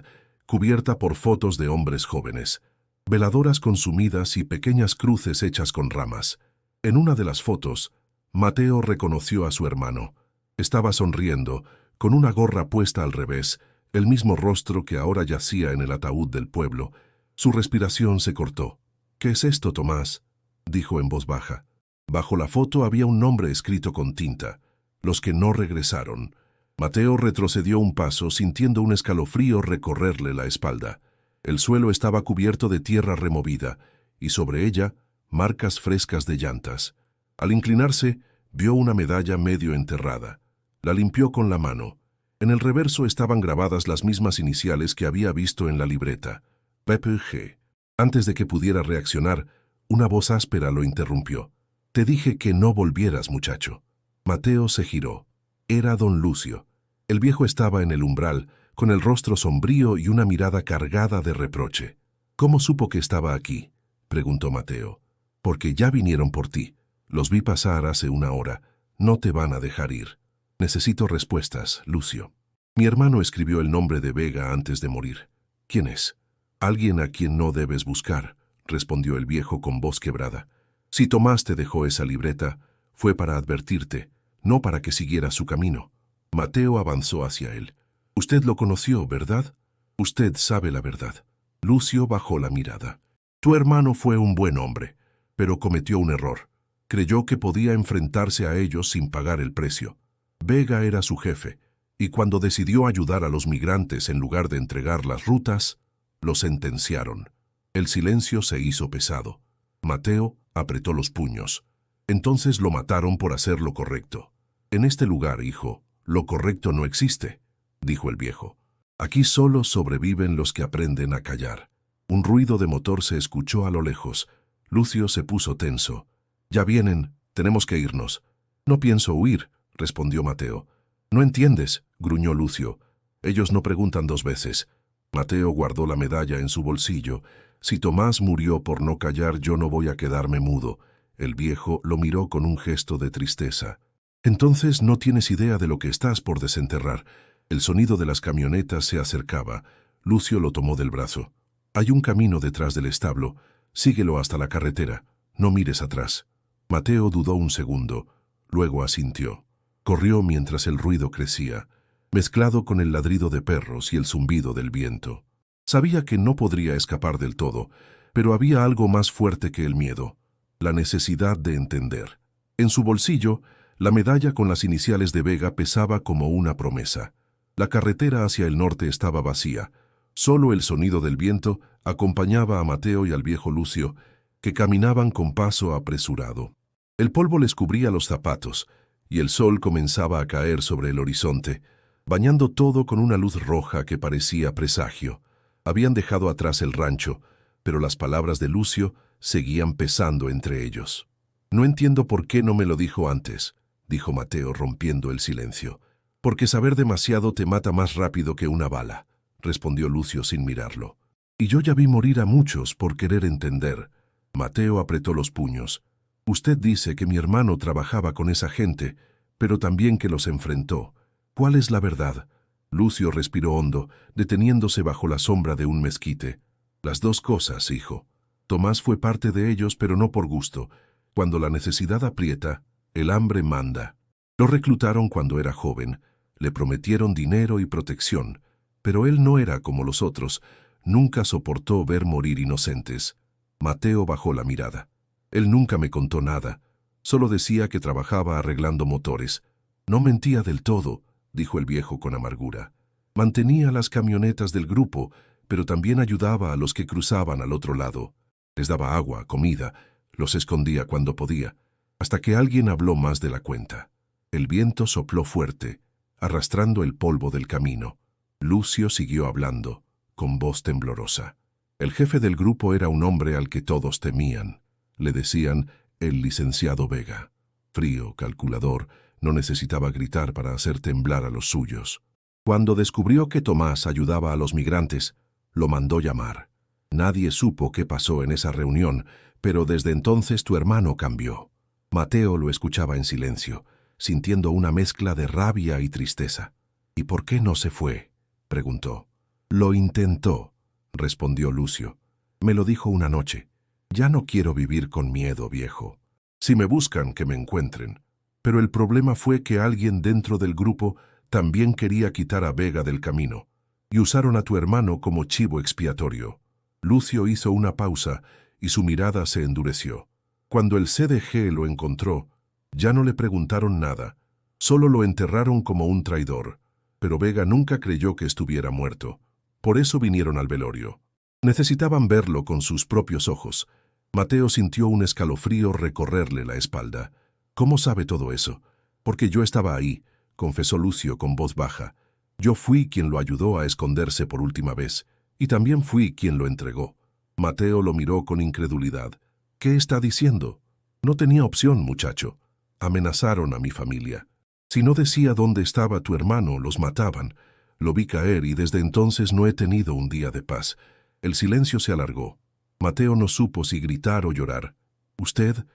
cubierta por fotos de hombres jóvenes, veladoras consumidas y pequeñas cruces hechas con ramas. En una de las fotos, Mateo reconoció a su hermano. Estaba sonriendo, con una gorra puesta al revés, el mismo rostro que ahora yacía en el ataúd del pueblo. Su respiración se cortó. «¿Qué es esto, Tomás?», dijo en voz baja. Bajo la foto había un nombre escrito con tinta: «Los que no regresaron». Mateo retrocedió un paso, sintiendo un escalofrío recorrerle la espalda. El suelo estaba cubierto de tierra removida, y sobre ella, marcas frescas de llantas. Al inclinarse, vio una medalla medio enterrada. La limpió con la mano. En el reverso estaban grabadas las mismas iniciales que había visto en la libreta: PPG. Antes de que pudiera reaccionar, una voz áspera lo interrumpió. «Te dije que no volvieras, muchacho». Mateo se giró. Era don Lucio. El viejo estaba en el umbral, con el rostro sombrío y una mirada cargada de reproche. «¿Cómo supo que estaba aquí?», preguntó Mateo. «Porque ya vinieron por ti. Los vi pasar hace una hora. No te van a dejar ir». «Necesito respuestas, Lucio». «Mi hermano escribió el nombre de Vega antes de morir». «¿Quién es?». «Alguien a quien no debes buscar», respondió el viejo con voz quebrada. «Si Tomás te dejó esa libreta, fue para advertirte, no para que siguieras su camino». Mateo avanzó hacia él. «Usted lo conoció, ¿verdad? Usted sabe la verdad». Lucio bajó la mirada. «Tu hermano fue un buen hombre, pero cometió un error. Creyó que podía enfrentarse a ellos sin pagar el precio. Vega era su jefe, y cuando decidió ayudar a los migrantes en lugar de entregar las rutas, lo sentenciaron». El silencio se hizo pesado. Mateo apretó los puños. «Entonces lo mataron por hacer lo correcto». «En este lugar, hijo, lo correcto no existe», dijo el viejo. «Aquí solo sobreviven los que aprenden a callar». Un ruido de motor se escuchó a lo lejos. Lucio se puso tenso. «Ya vienen, tenemos que irnos». «No pienso huir», respondió Mateo. «No entiendes», gruñó Lucio. «Ellos no preguntan dos veces». Mateo guardó la medalla en su bolsillo. «Si Tomás murió por no callar, yo no voy a quedarme mudo». El viejo lo miró con un gesto de tristeza. «Entonces no tienes idea de lo que estás por desenterrar». El sonido de las camionetas se acercaba. Lucio lo tomó del brazo. «Hay un camino detrás del establo. Síguelo hasta la carretera. No mires atrás». Mateo dudó un segundo. Luego asintió. Corrió mientras el ruido crecía, mezclado con el ladrido de perros y el zumbido del viento. Sabía que no podría escapar del todo, pero había algo más fuerte que el miedo: la necesidad de entender. En su bolsillo, la medalla con las iniciales de Vega pesaba como una promesa. La carretera hacia el norte estaba vacía. Solo el sonido del viento acompañaba a Mateo y al viejo Lucio, que caminaban con paso apresurado. El polvo les cubría los zapatos, y el sol comenzaba a caer sobre el horizonte, bañando todo con una luz roja que parecía presagio. Habían dejado atrás el rancho, pero las palabras de Lucio seguían pesando entre ellos. «No entiendo por qué no me lo dijo antes», dijo Mateo rompiendo el silencio. «Porque saber demasiado te mata más rápido que una bala», respondió Lucio sin mirarlo. «Y yo ya vi morir a muchos por querer entender». Mateo apretó los puños. «Usted dice que mi hermano trabajaba con esa gente, pero también que los enfrentó. ¿Cuál es la verdad?». Lucio respiró hondo, deteniéndose bajo la sombra de un mezquite. «Las dos cosas, hijo. Tomás fue parte de ellos, pero no por gusto. Cuando la necesidad aprieta, el hambre manda. Lo reclutaron cuando era joven, le prometieron dinero y protección, pero él no era como los otros, nunca soportó ver morir inocentes». Mateo bajó la mirada. «Él nunca me contó nada, solo decía que trabajaba arreglando motores. No mentía del todo», dijo el viejo con amargura. «Mantenía las camionetas del grupo, pero también ayudaba a los que cruzaban al otro lado. Les daba agua, comida, Los escondía cuando podía, hasta que alguien habló más de la cuenta. El viento sopló fuerte, arrastrando el polvo del camino. Lucio siguió hablando, con voz temblorosa. El jefe del grupo era un hombre al que todos temían. Le decían el licenciado Vega. Frío, calculador, no necesitaba gritar para hacer temblar a los suyos. Cuando descubrió que Tomás ayudaba a los migrantes, lo mandó llamar. Nadie supo qué pasó en esa reunión, pero desde entonces tu hermano cambió. Mateo lo escuchaba en silencio, sintiendo una mezcla de rabia y tristeza. ¿Y por qué no se fue?, preguntó. Lo intentó, respondió Lucio. Me lo dijo una noche. Ya no quiero vivir con miedo, viejo. Si me buscan, que me encuentren. Pero el problema fue que alguien dentro del grupo también quería quitar a Vega del camino, y usaron a tu hermano como chivo expiatorio. Lucio hizo una pausa y su mirada se endureció. Cuando el CDG lo encontró, ya no le preguntaron nada, solo lo enterraron como un traidor, pero Vega nunca creyó que estuviera muerto. Por eso vinieron al velorio. Necesitaban verlo con sus propios ojos. Mateo sintió un escalofrío recorrerle la espalda. ¿Cómo sabe todo eso? Porque yo estaba ahí, confesó Lucio con voz baja. Yo fui quien lo ayudó a esconderse por última vez, y también fui quien lo entregó. Mateo lo miró con incredulidad. ¿Qué está diciendo? No tenía opción, muchacho. Amenazaron a mi familia. Si no decía dónde estaba tu hermano, los mataban. Lo vi caer y desde entonces no he tenido un día de paz. El silencio se alargó. Mateo no supo si gritar o llorar. Usted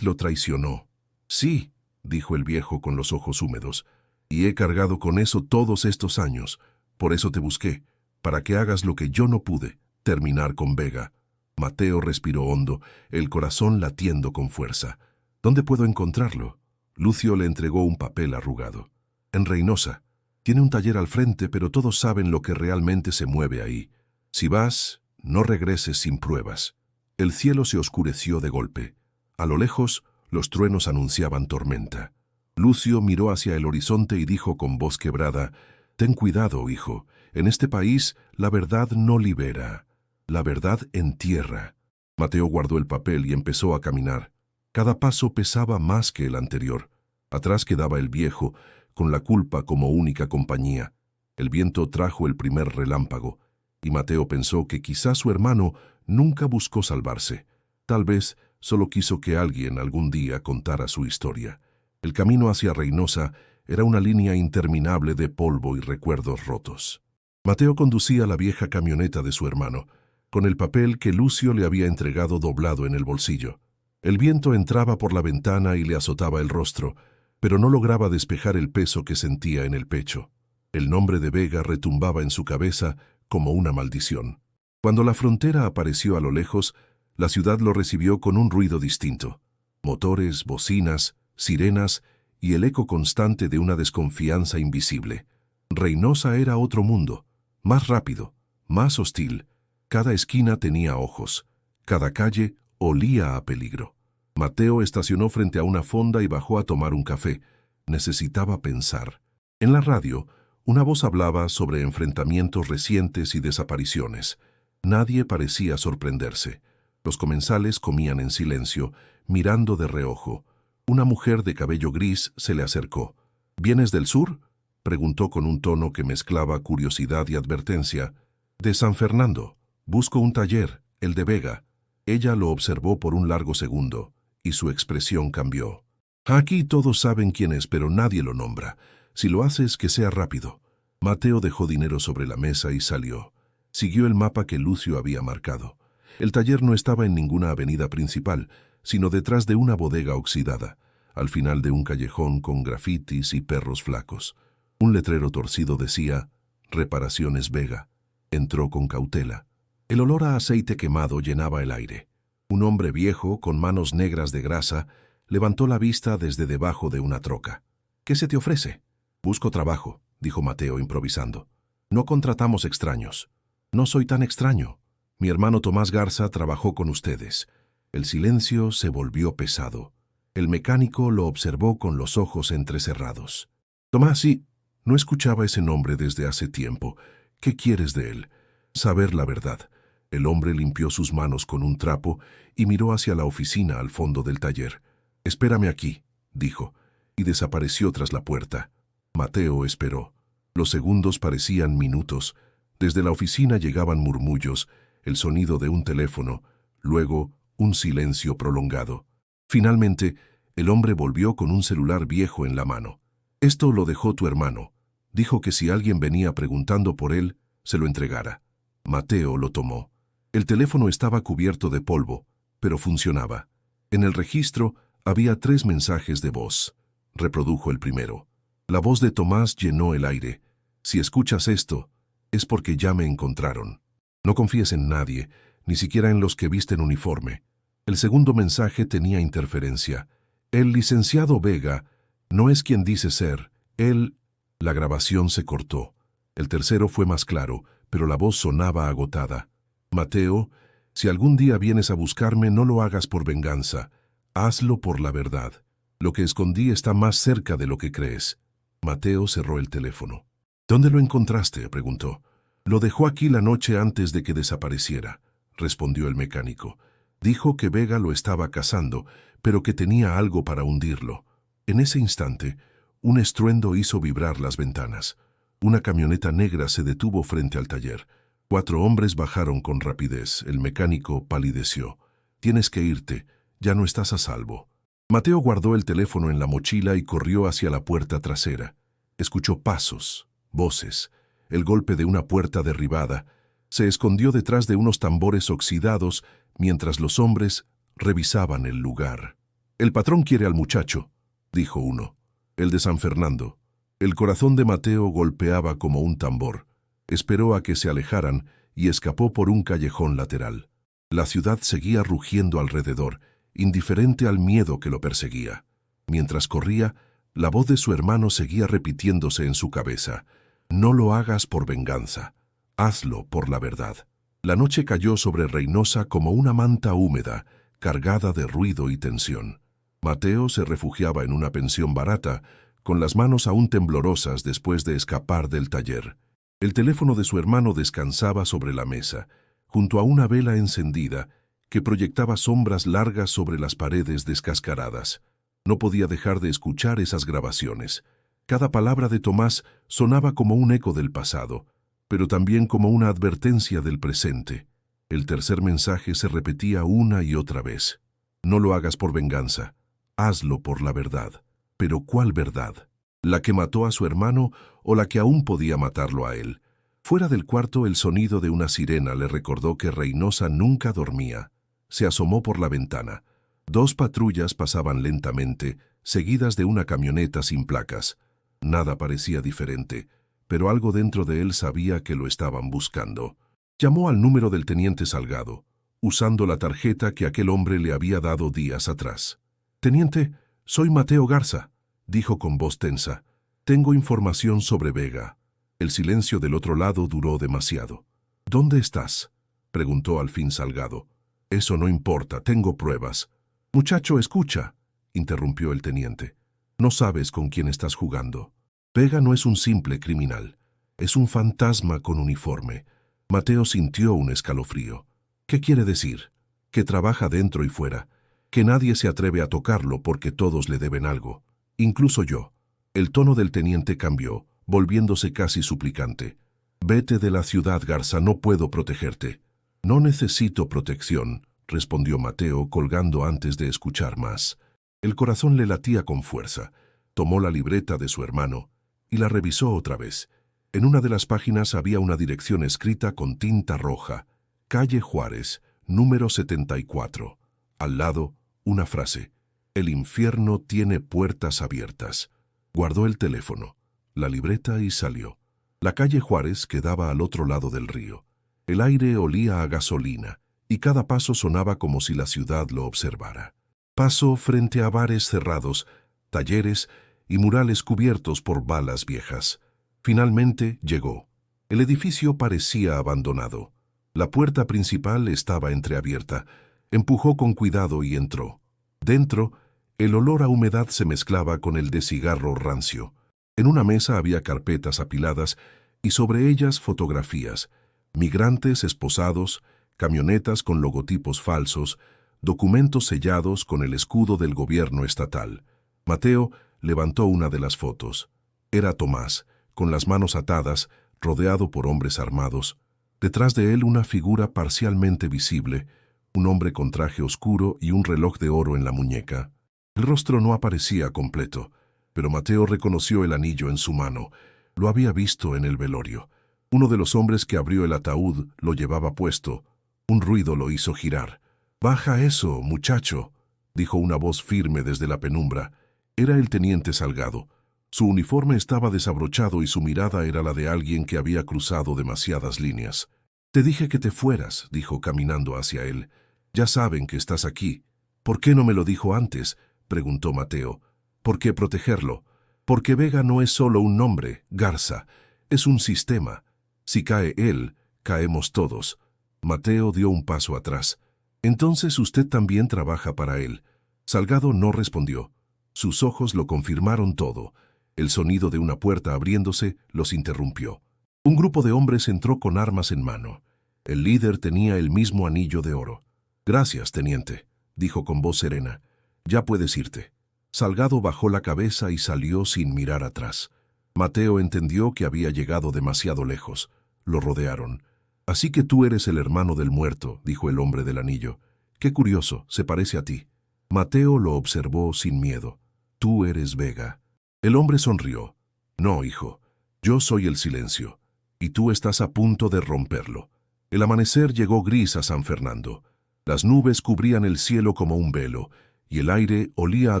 lo traicionó. Sí, dijo el viejo con los ojos húmedos, y he cargado con eso todos estos años. Por eso te busqué, para que hagas lo que yo no pude, terminar con Vega. Mateo respiró hondo, el corazón latiendo con fuerza. ¿Dónde puedo encontrarlo? Lucio le entregó un papel arrugado. En Reynosa. Tiene un taller al frente, pero todos saben lo que realmente se mueve ahí. Si vas, no regreses sin pruebas. El cielo se oscureció de golpe. A lo lejos, los truenos anunciaban tormenta. Lucio miró hacia el horizonte y dijo con voz quebrada, «Ten cuidado, hijo. En este país, la verdad no libera. La verdad entierra». Mateo guardó el papel y empezó a caminar. Cada paso pesaba más que el anterior. Atrás quedaba el viejo, con la culpa como única compañía. El viento trajo el primer relámpago, y Mateo pensó que quizás su hermano nunca buscó salvarse. Tal vez solo quiso que alguien algún día contara su historia. El camino hacia Reynosa era una línea interminable de polvo y recuerdos rotos. Mateo conducía la vieja camioneta de su hermano, con el papel que Lucio le había entregado doblado en el bolsillo. El viento entraba por la ventana y le azotaba el rostro, pero no lograba despejar el peso que sentía en el pecho. El nombre de Vega retumbaba en su cabeza como una maldición. Cuando la frontera apareció a lo lejos, la ciudad lo recibió con un ruido distinto. Motores, bocinas, sirenas y el eco constante de una desconfianza invisible. Reynosa era otro mundo, más rápido, más hostil. Cada esquina tenía ojos, cada calle olía a peligro. Mateo estacionó frente a una fonda y bajó a tomar un café. Necesitaba pensar. En la radio, una voz hablaba sobre enfrentamientos recientes y desapariciones. Nadie parecía sorprenderse. Los comensales comían en silencio, mirando de reojo. Una mujer de cabello gris se le acercó. «¿Vienes del sur?», preguntó con un tono que mezclaba curiosidad y advertencia. «De San Fernando. Busco un taller, el de Vega». Ella lo observó por un largo segundo, y su expresión cambió. «Aquí todos saben quién es, pero nadie lo nombra. Si lo haces, que sea rápido». Mateo dejó dinero sobre la mesa y salió. Siguió el mapa que Lucio había marcado. El taller no estaba en ninguna avenida principal, sino detrás de una bodega oxidada, al final de un callejón con grafitis y perros flacos. Un letrero torcido decía, «Reparaciones Vega». Entró con cautela. El olor a aceite quemado llenaba el aire. Un hombre viejo, con manos negras de grasa, levantó la vista desde debajo de una troca. «¿Qué se te ofrece?» «Busco trabajo», dijo Mateo improvisando. «No contratamos extraños». «No soy tan extraño. Mi hermano Tomás Garza trabajó con ustedes». El silencio se volvió pesado. El mecánico lo observó con los ojos entrecerrados. «Tomás, sí, no escuchaba ese nombre desde hace tiempo. ¿Qué quieres de él?» «Saber la verdad. El hombre limpió sus manos con un trapo y miró hacia la oficina al fondo del taller. «Espérame aquí», dijo, y desapareció tras la puerta. Mateo esperó. Los segundos parecían minutos. Desde la oficina llegaban murmullos, el sonido de un teléfono, luego un silencio prolongado. Finalmente, el hombre volvió con un celular viejo en la mano. «Esto lo dejó tu hermano. Dijo que si alguien venía preguntando por él, se lo entregara». Mateo lo tomó. El teléfono estaba cubierto de polvo, pero funcionaba. En el registro había 3 mensajes de voz. Reprodujo el primero. La voz de Tomás llenó el aire. «Si escuchas esto, es porque ya me encontraron. No confíes en nadie, ni siquiera en los que visten uniforme». El segundo mensaje tenía interferencia. «El licenciado Vega no es quien dice ser. Él...». La grabación se cortó. El tercero fue más claro, pero la voz sonaba agotada. «Mateo, si algún día vienes a buscarme, no lo hagas por venganza. Hazlo por la verdad. Lo que escondí está más cerca de lo que crees». Mateo cerró el teléfono. «¿Dónde lo encontraste?», preguntó. «Lo dejó aquí la noche antes de que desapareciera», respondió el mecánico. «Dijo que Vega lo estaba cazando, pero que tenía algo para hundirlo». En ese instante, un estruendo hizo vibrar las ventanas. Una camioneta negra se detuvo frente al taller. 4 hombres bajaron con rapidez. El mecánico palideció. «Tienes que irte. Ya no estás a salvo». Mateo guardó el teléfono en la mochila y corrió hacia la puerta trasera. Escuchó pasos, voces, el golpe de una puerta derribada. Se escondió detrás de unos tambores oxidados mientras los hombres revisaban el lugar. «El patrón quiere al muchacho», dijo uno. «El de San Fernando». El corazón de Mateo golpeaba como un tambor. Esperó a que se alejaran y escapó por un callejón lateral. La ciudad seguía rugiendo alrededor, indiferente al miedo que lo perseguía. Mientras corría, la voz de su hermano seguía repitiéndose en su cabeza. «No lo hagas por venganza. Hazlo por la verdad». La noche cayó sobre Reynosa como una manta húmeda, cargada de ruido y tensión. Mateo se refugiaba en una pensión barata, con las manos aún temblorosas después de escapar del taller. El teléfono de su hermano descansaba sobre la mesa, junto a una vela encendida que proyectaba sombras largas sobre las paredes descascaradas. No podía dejar de escuchar esas grabaciones. Cada palabra de Tomás sonaba como un eco del pasado, pero también como una advertencia del presente. El tercer mensaje se repetía una y otra vez. «No lo hagas por venganza. Hazlo por la verdad». ¿Pero cuál verdad? ¿La que mató a su hermano o la que aún podía matarlo a él? Fuera del cuarto, el sonido de una sirena le recordó que Reynosa nunca dormía. Se asomó por la ventana. 2 patrullas pasaban lentamente, seguidas de una camioneta sin placas. Nada parecía diferente, pero algo dentro de él sabía que lo estaban buscando. Llamó al número del teniente Salgado, usando la tarjeta que aquel hombre le había dado días atrás. «Teniente, soy Mateo Garza», dijo con voz tensa. «Tengo información sobre Vega». El silencio del otro lado duró demasiado. «¿Dónde estás?», preguntó al fin Salgado. «Eso no importa, tengo pruebas». «Muchacho, escucha», interrumpió el teniente. «No sabes con quién estás jugando. Vega no es un simple criminal. Es un fantasma con uniforme». Mateo sintió un escalofrío. «¿Qué quiere decir?». «Que trabaja dentro y fuera. Que nadie se atreve a tocarlo porque todos le deben algo. Incluso yo». El tono del teniente cambió, volviéndose casi suplicante. «Vete de la ciudad, Garza, no puedo protegerte». «No necesito protección», respondió Mateo, colgando antes de escuchar más. El corazón le latía con fuerza. Tomó la libreta de su hermano y la revisó otra vez. En una de las páginas había una dirección escrita con tinta roja. Calle Juárez, número 74. Al lado, una frase. «El infierno tiene puertas abiertas». Guardó el teléfono, la libreta y salió. La calle Juárez quedaba al otro lado del río. El aire olía a gasolina y cada paso sonaba como si la ciudad lo observara. Pasó frente a bares cerrados, talleres y murales cubiertos por balas viejas. Finalmente llegó. El edificio parecía abandonado. La puerta principal estaba entreabierta. Empujó con cuidado y entró. Dentro, el olor a humedad se mezclaba con el de cigarro rancio. En una mesa había carpetas apiladas y sobre ellas fotografías. Migrantes esposados, camionetas con logotipos falsos, documentos sellados con el escudo del gobierno estatal. Mateo levantó una de las fotos. Era Tomás, con las manos atadas, rodeado por hombres armados. Detrás de él una figura parcialmente visible, un hombre con traje oscuro y un reloj de oro en la muñeca. El rostro no aparecía completo, pero Mateo reconoció el anillo en su mano. Lo había visto en el velorio. Uno de los hombres que abrió el ataúd lo llevaba puesto. Un ruido lo hizo girar. «Baja eso, muchacho», dijo una voz firme desde la penumbra. Era el teniente Salgado. Su uniforme estaba desabrochado y su mirada era la de alguien que había cruzado demasiadas líneas. «Te dije que te fueras», dijo caminando hacia él. «Ya saben que estás aquí». «¿Por qué no me lo dijo antes?», preguntó Mateo. «¿Por qué protegerlo? Porque Vega no es solo un nombre, Garza. Es un sistema. Si cae él, caemos todos». Mateo dio un paso atrás. «Entonces usted también trabaja para él». Salgado no respondió. Sus ojos lo confirmaron todo. El sonido de una puerta abriéndose los interrumpió. Un grupo de hombres entró con armas en mano. El líder tenía el mismo anillo de oro. «Gracias, teniente», dijo con voz serena. «Ya puedes irte». Salgado bajó la cabeza y salió sin mirar atrás. Mateo entendió que había llegado demasiado lejos. Lo rodearon. «Así que tú eres el hermano del muerto», dijo el hombre del anillo. «Qué curioso, se parece a ti». Mateo lo observó sin miedo. «Tú eres Vega». El hombre sonrió. «No, hijo, yo soy el silencio, y tú estás a punto de romperlo». El amanecer llegó gris a San Fernando. Las nubes cubrían el cielo como un velo, y el aire olía a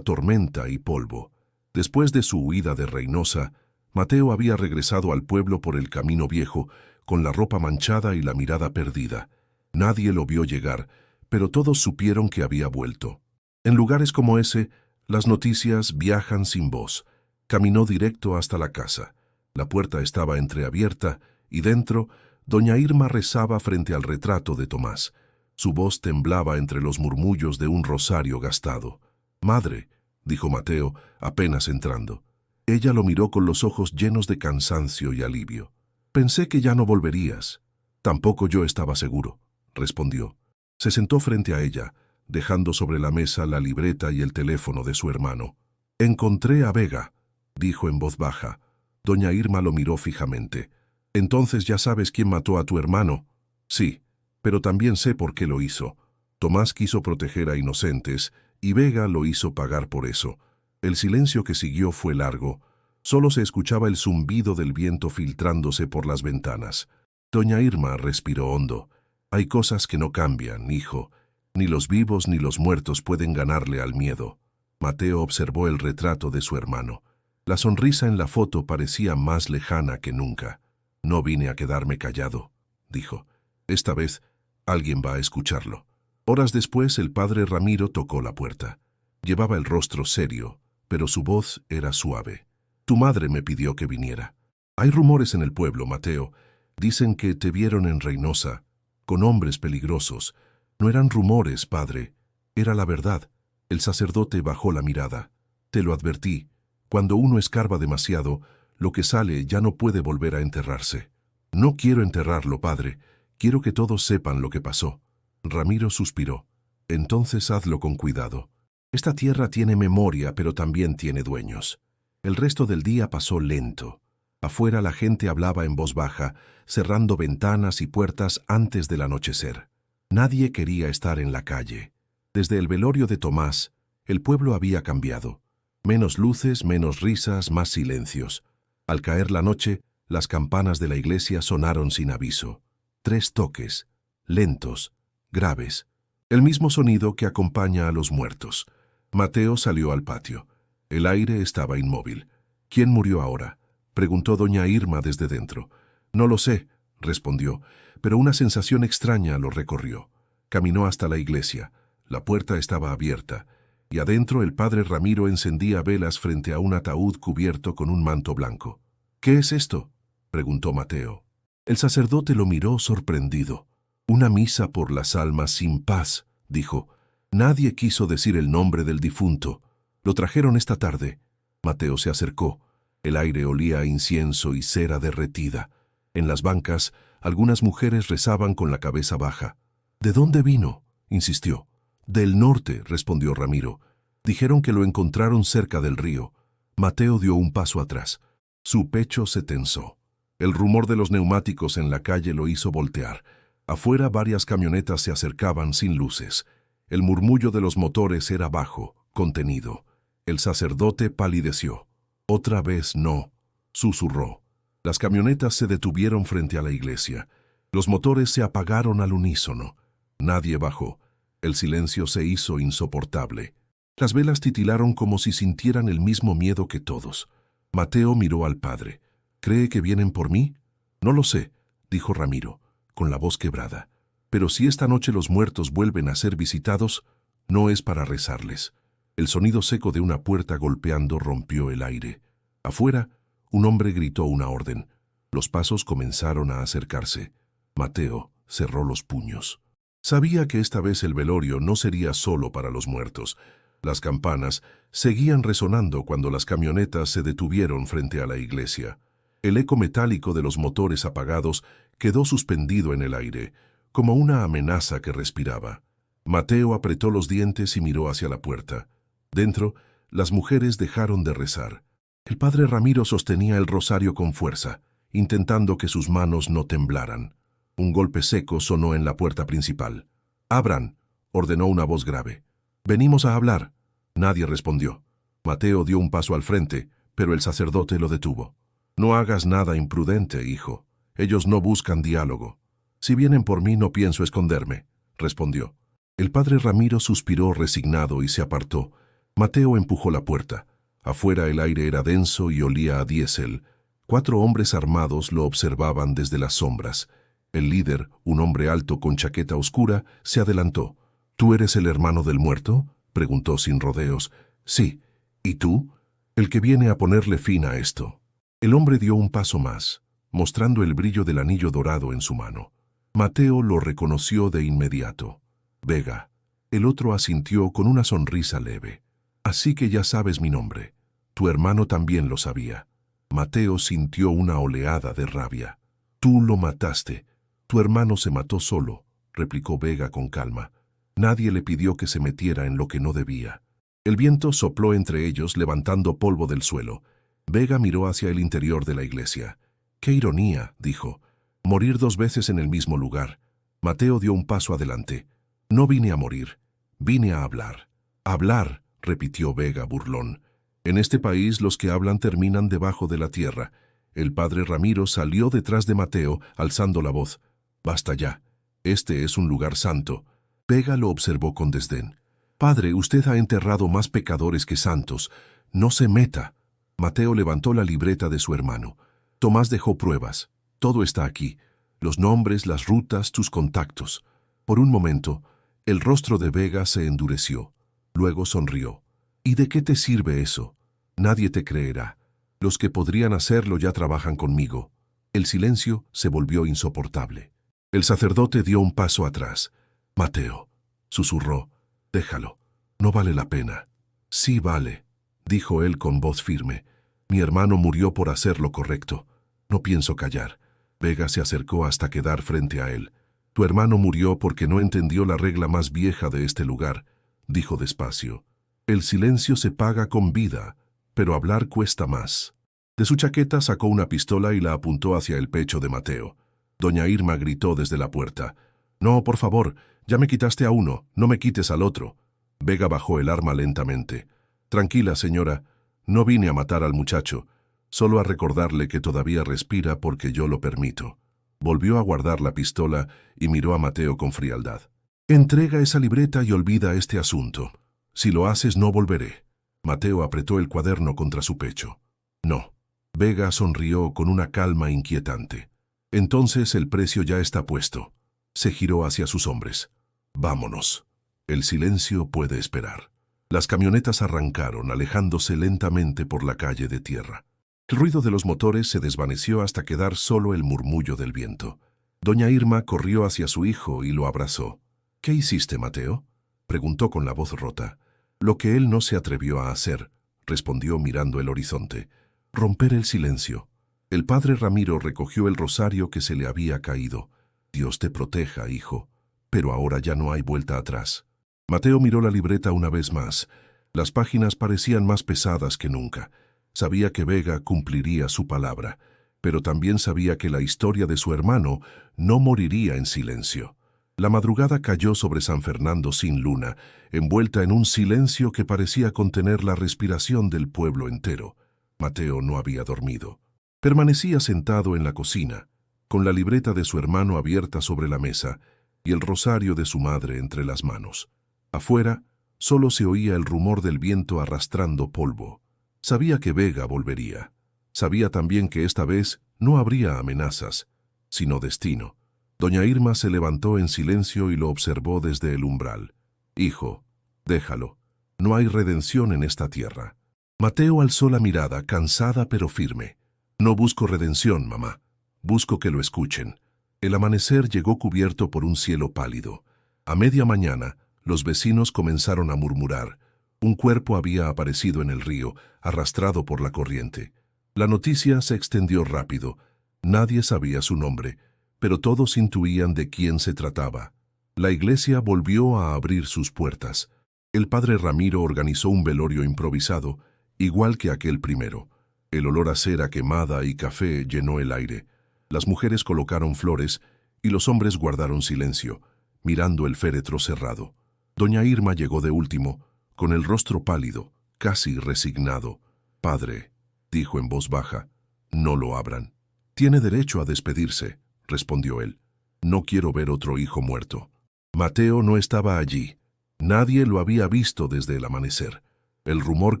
tormenta y polvo. Después de su huida de Reynosa, Mateo había regresado al pueblo por el camino viejo, con la ropa manchada y la mirada perdida. Nadie lo vio llegar, pero todos supieron que había vuelto. En lugares como ese, las noticias viajan sin voz. Caminó directo hasta la casa. La puerta estaba entreabierta, y dentro, doña Irma rezaba frente al retrato de Tomás. Su voz temblaba entre los murmullos de un rosario gastado. «Madre», dijo Mateo, apenas entrando. Ella lo miró con los ojos llenos de cansancio y alivio. «Pensé que ya no volverías». «Tampoco yo estaba seguro», respondió. Se sentó frente a ella, dejando sobre la mesa la libreta y el teléfono de su hermano. «Encontré a Vega», dijo en voz baja. Doña Irma lo miró fijamente. «¿Entonces ya sabes quién mató a tu hermano?» «Sí, pero también sé por qué lo hizo. Tomás quiso proteger a inocentes, y Vega lo hizo pagar por eso». El silencio que siguió fue largo. Solo se escuchaba el zumbido del viento filtrándose por las ventanas. Doña Irma respiró hondo. «Hay cosas que no cambian, hijo. Ni los vivos ni los muertos pueden ganarle al miedo». Mateo observó el retrato de su hermano. La sonrisa en la foto parecía más lejana que nunca. «No vine a quedarme callado», dijo. «Esta vez alguien va a escucharlo». Horas después el padre Ramiro tocó la puerta. Llevaba el rostro serio, pero su voz era suave. «Tu madre me pidió que viniera. Hay rumores en el pueblo, Mateo. Dicen que te vieron en Reynosa, con hombres peligrosos. No eran rumores, padre. Era la verdad». El sacerdote bajó la mirada. «Te lo advertí. Cuando uno escarba demasiado, lo que sale ya no puede volver a enterrarse». «No quiero enterrarlo, padre. Quiero que todos sepan lo que pasó». Ramiro suspiró. «Entonces hazlo con cuidado. Esta tierra tiene memoria, pero también tiene dueños». El resto del día pasó lento. Afuera la gente hablaba en voz baja, cerrando ventanas y puertas antes del anochecer. Nadie quería estar en la calle. Desde el velorio de Tomás, el pueblo había cambiado. Menos luces, menos risas, más silencios. Al caer la noche, las campanas de la iglesia sonaron sin aviso. 3 toques, lentos, graves. El mismo sonido que acompaña a los muertos. Mateo salió al patio. El aire estaba inmóvil. «¿Quién murió ahora?», preguntó doña Irma desde dentro. «No lo sé», respondió, pero una sensación extraña lo recorrió. Caminó hasta la iglesia. La puerta estaba abierta, y adentro el padre Ramiro encendía velas frente a un ataúd cubierto con un manto blanco. «¿Qué es esto?», preguntó Mateo. El sacerdote lo miró sorprendido. «Una misa por las almas sin paz», dijo. «Nadie quiso decir el nombre del difunto. Lo trajeron esta tarde». Mateo se acercó. El aire olía a incienso y cera derretida. En las bancas, algunas mujeres rezaban con la cabeza baja. ¿De dónde vino?, insistió. Del norte, respondió Ramiro. Dijeron que lo encontraron cerca del río. Mateo dio un paso atrás. Su pecho se tensó. El rumor de los neumáticos en la calle lo hizo voltear. Afuera varias camionetas se acercaban sin luces. El murmullo de los motores era bajo, contenido. El sacerdote palideció. Otra vez no, susurró. Las camionetas se detuvieron frente a la iglesia. Los motores se apagaron al unísono. Nadie bajó. El silencio se hizo insoportable. Las velas titilaron como si sintieran el mismo miedo que todos. Mateo miró al padre. ¿Cree que vienen por mí? No lo sé, dijo Ramiro, con la voz quebrada. Pero si esta noche los muertos vuelven a ser visitados, no es para rezarles. El sonido seco de una puerta golpeando rompió el aire. Afuera, un hombre gritó una orden. Los pasos comenzaron a acercarse. Mateo cerró los puños. Sabía que esta vez el velorio no sería solo para los muertos. Las campanas seguían resonando cuando las camionetas se detuvieron frente a la iglesia. El eco metálico de los motores apagados quedó suspendido en el aire, como una amenaza que respiraba. Mateo apretó los dientes y miró hacia la puerta. Dentro, las mujeres dejaron de rezar. El padre Ramiro sostenía el rosario con fuerza, intentando que sus manos no temblaran. Un golpe seco sonó en la puerta principal. «Abran», ordenó una voz grave. «Venimos a hablar». Nadie respondió. Mateo dio un paso al frente, pero el sacerdote lo detuvo. «No hagas nada imprudente, hijo. Ellos no buscan diálogo». «Si vienen por mí, no pienso esconderme», respondió. El padre Ramiro suspiró resignado y se apartó. Mateo empujó la puerta. Afuera el aire era denso y olía a diésel. 4 hombres armados lo observaban desde las sombras. El líder, un hombre alto con chaqueta oscura, se adelantó. «¿Tú eres el hermano del muerto?», preguntó sin rodeos. «Sí. ¿Y tú?». «El que viene a ponerle fin a esto». El hombre dio un paso más, mostrando el brillo del anillo dorado en su mano. Mateo lo reconoció de inmediato. «Vega». El otro asintió con una sonrisa leve. «Así que ya sabes mi nombre. Tu hermano también lo sabía». Mateo sintió una oleada de rabia. «Tú lo mataste. Tu hermano se mató solo», replicó Vega con calma. «Nadie le pidió que se metiera en lo que no debía». El viento sopló entre ellos, levantando polvo del suelo. Vega miró hacia el interior de la iglesia. «Qué ironía», dijo. «Morir 2 veces en el mismo lugar». Mateo dio un paso adelante. «No vine a morir. Vine a hablar». «Hablar», repitió Vega burlón. «En este país los que hablan terminan debajo de la tierra». El padre Ramiro salió detrás de Mateo, alzando la voz. «Basta ya. Este es un lugar santo». Vega lo observó con desdén. «Padre, usted ha enterrado más pecadores que santos. No se meta». Mateo levantó la libreta de su hermano. «Tomás dejó pruebas. Todo está aquí. Los nombres, las rutas, tus contactos». Por un momento, el rostro de Vega se endureció. Luego sonrió. «¿Y de qué te sirve eso? Nadie te creerá. Los que podrían hacerlo ya trabajan conmigo». El silencio se volvió insoportable. El sacerdote dio un paso atrás. «Mateo», susurró, «déjalo. No vale la pena». «Sí vale», dijo él con voz firme. «Mi hermano murió por hacer lo correcto. No pienso callar». Vega se acercó hasta quedar frente a él. «Tu hermano murió porque no entendió la regla más vieja de este lugar», dijo despacio. «El silencio se paga con vida, pero hablar cuesta más». De su chaqueta sacó una pistola y la apuntó hacia el pecho de Mateo. Doña Irma gritó desde la puerta. «No, por favor, ya me quitaste a uno, no me quites al otro». Vega bajó el arma lentamente. «Tranquila, señora, no vine a matar al muchacho, solo a recordarle que todavía respira porque yo lo permito». Volvió a guardar la pistola y miró a Mateo con frialdad. «Entrega esa libreta y olvida este asunto. Si lo haces, no volveré». Mateo apretó el cuaderno contra su pecho. «No». Vega sonrió con una calma inquietante. «Entonces el precio ya está puesto». Se giró hacia sus hombres. «Vámonos. El silencio puede esperar». Las camionetas arrancaron, alejándose lentamente por la calle de tierra. El ruido de los motores se desvaneció hasta quedar solo el murmullo del viento. Doña Irma corrió hacia su hijo y lo abrazó. «¿Qué hiciste, Mateo?», preguntó con la voz rota. «Lo que él no se atrevió a hacer», respondió mirando el horizonte. «Romper el silencio». El padre Ramiro recogió el rosario que se le había caído. «Dios te proteja, hijo». pero ahora ya no hay vuelta atrás. Mateo miró la libreta una vez más. Las páginas parecían más pesadas que nunca. Sabía que Vega cumpliría su palabra, pero también sabía que la historia de su hermano no moriría en silencio. La madrugada cayó sobre San Fernando sin luna, envuelta en un silencio que parecía contener la respiración del pueblo entero. Mateo no había dormido. Permanecía sentado en la cocina, con la libreta de su hermano abierta sobre la mesa y el rosario de su madre entre las manos. Afuera, solo se oía el rumor del viento arrastrando polvo. Sabía que Vega volvería. Sabía también que esta vez no habría amenazas, sino destino. Doña Irma se levantó en silencio y lo observó desde el umbral. «Hijo, déjalo. No hay redención en esta tierra». Mateo alzó la mirada, cansada pero firme. «No busco redención, mamá. Busco que lo escuchen». El amanecer llegó cubierto por un cielo pálido. A media mañana, los vecinos comenzaron a murmurar. Un cuerpo había aparecido en el río, arrastrado por la corriente. La noticia se extendió rápido. Nadie sabía su nombre, pero todos intuían de quién se trataba. La iglesia volvió a abrir sus puertas. El padre Ramiro organizó un velorio improvisado, igual que aquel primero. El olor a cera quemada y café llenó el aire. Las mujeres colocaron flores y los hombres guardaron silencio, mirando el féretro cerrado. Doña Irma llegó de último, con el rostro pálido, casi resignado. «Padre», dijo en voz baja, «no lo abran». «Tiene derecho a despedirse», respondió él. «No quiero ver otro hijo muerto». Mateo no estaba allí. Nadie lo había visto desde el amanecer. El rumor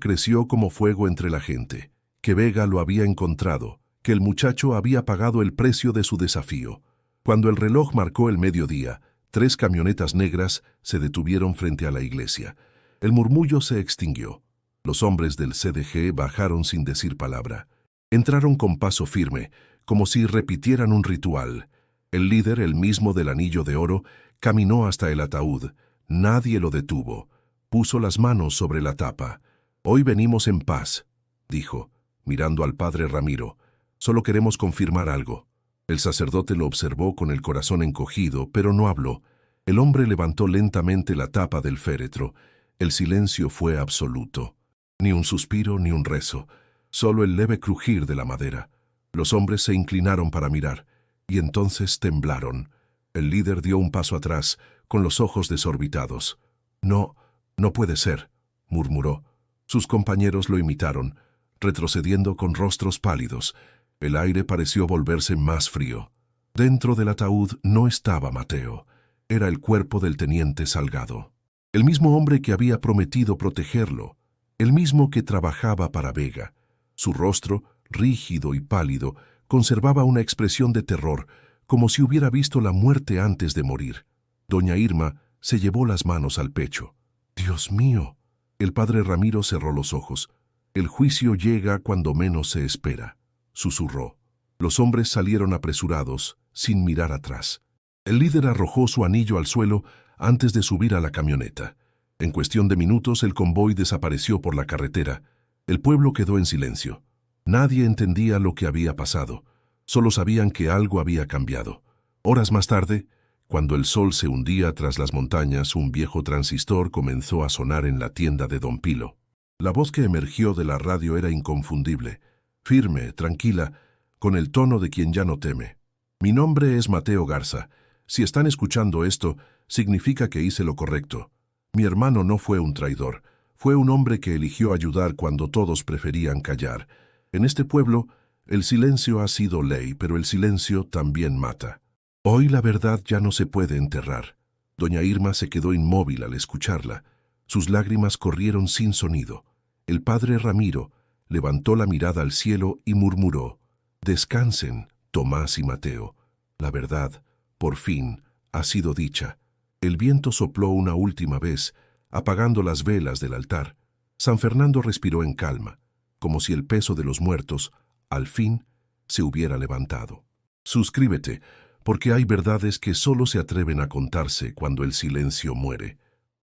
creció como fuego entre la gente, que Vega lo había encontrado, que el muchacho había pagado el precio de su desafío. Cuando el reloj marcó el mediodía, 3 camionetas negras se detuvieron frente a la iglesia. El murmullo se extinguió. Los hombres del CDG bajaron sin decir palabra. Entraron con paso firme, como si repitieran un ritual. El líder, el mismo del anillo de oro, caminó hasta el ataúd. Nadie lo detuvo. Puso las manos sobre la tapa. «Hoy venimos en paz», dijo, mirando al padre Ramiro. «Solo queremos confirmar algo». El sacerdote lo observó con el corazón encogido, pero no habló. El hombre levantó lentamente la tapa del féretro. El silencio fue absoluto. Ni un suspiro ni un rezo, solo el leve crujir de la madera. Los hombres se inclinaron para mirar, y entonces temblaron. El líder dio un paso atrás, con los ojos desorbitados. «No, no puede ser», murmuró. Sus compañeros lo imitaron, retrocediendo con rostros pálidos. El aire pareció volverse más frío. Dentro del ataúd no estaba Mateo. Era el cuerpo del teniente Salgado. El mismo hombre que había prometido protegerlo. El mismo que trabajaba para Vega. Su rostro, rígido y pálido, conservaba una expresión de terror, como si hubiera visto la muerte antes de morir. Doña Irma se llevó las manos al pecho. «Dios mío». El padre Ramiro cerró los ojos. «El juicio llega cuando menos se espera», susurró. Los hombres salieron apresurados, sin mirar atrás. El líder arrojó su anillo al suelo antes de subir a la camioneta. En cuestión de minutos el convoy desapareció por la carretera. El pueblo quedó en silencio. Nadie entendía lo que había pasado. Solo sabían que algo había cambiado. Horas más tarde, cuando el sol se hundía tras las montañas, un viejo transistor comenzó a sonar en la tienda de Don Pilo. La voz que emergió de la radio era inconfundible, firme, tranquila, con el tono de quien ya no teme. «Mi nombre es Mateo Garza. Si están escuchando esto, significa que hice lo correcto. Mi hermano no fue un traidor. Fue un hombre que eligió ayudar cuando todos preferían callar. En este pueblo, el silencio ha sido ley, pero el silencio también mata. Hoy la verdad ya no se puede enterrar». Doña Irma se quedó inmóvil al escucharla. Sus lágrimas corrieron sin sonido. El padre Ramiro levantó la mirada al cielo y murmuró: «Descansen, Tomás y Mateo. La verdad, por fin, ha sido dicha». El viento sopló una última vez, apagando las velas del altar. San Fernando respiró en calma, como si el peso de los muertos, al fin, se hubiera levantado. Suscríbete, porque hay verdades que solo se atreven a contarse cuando el silencio muere.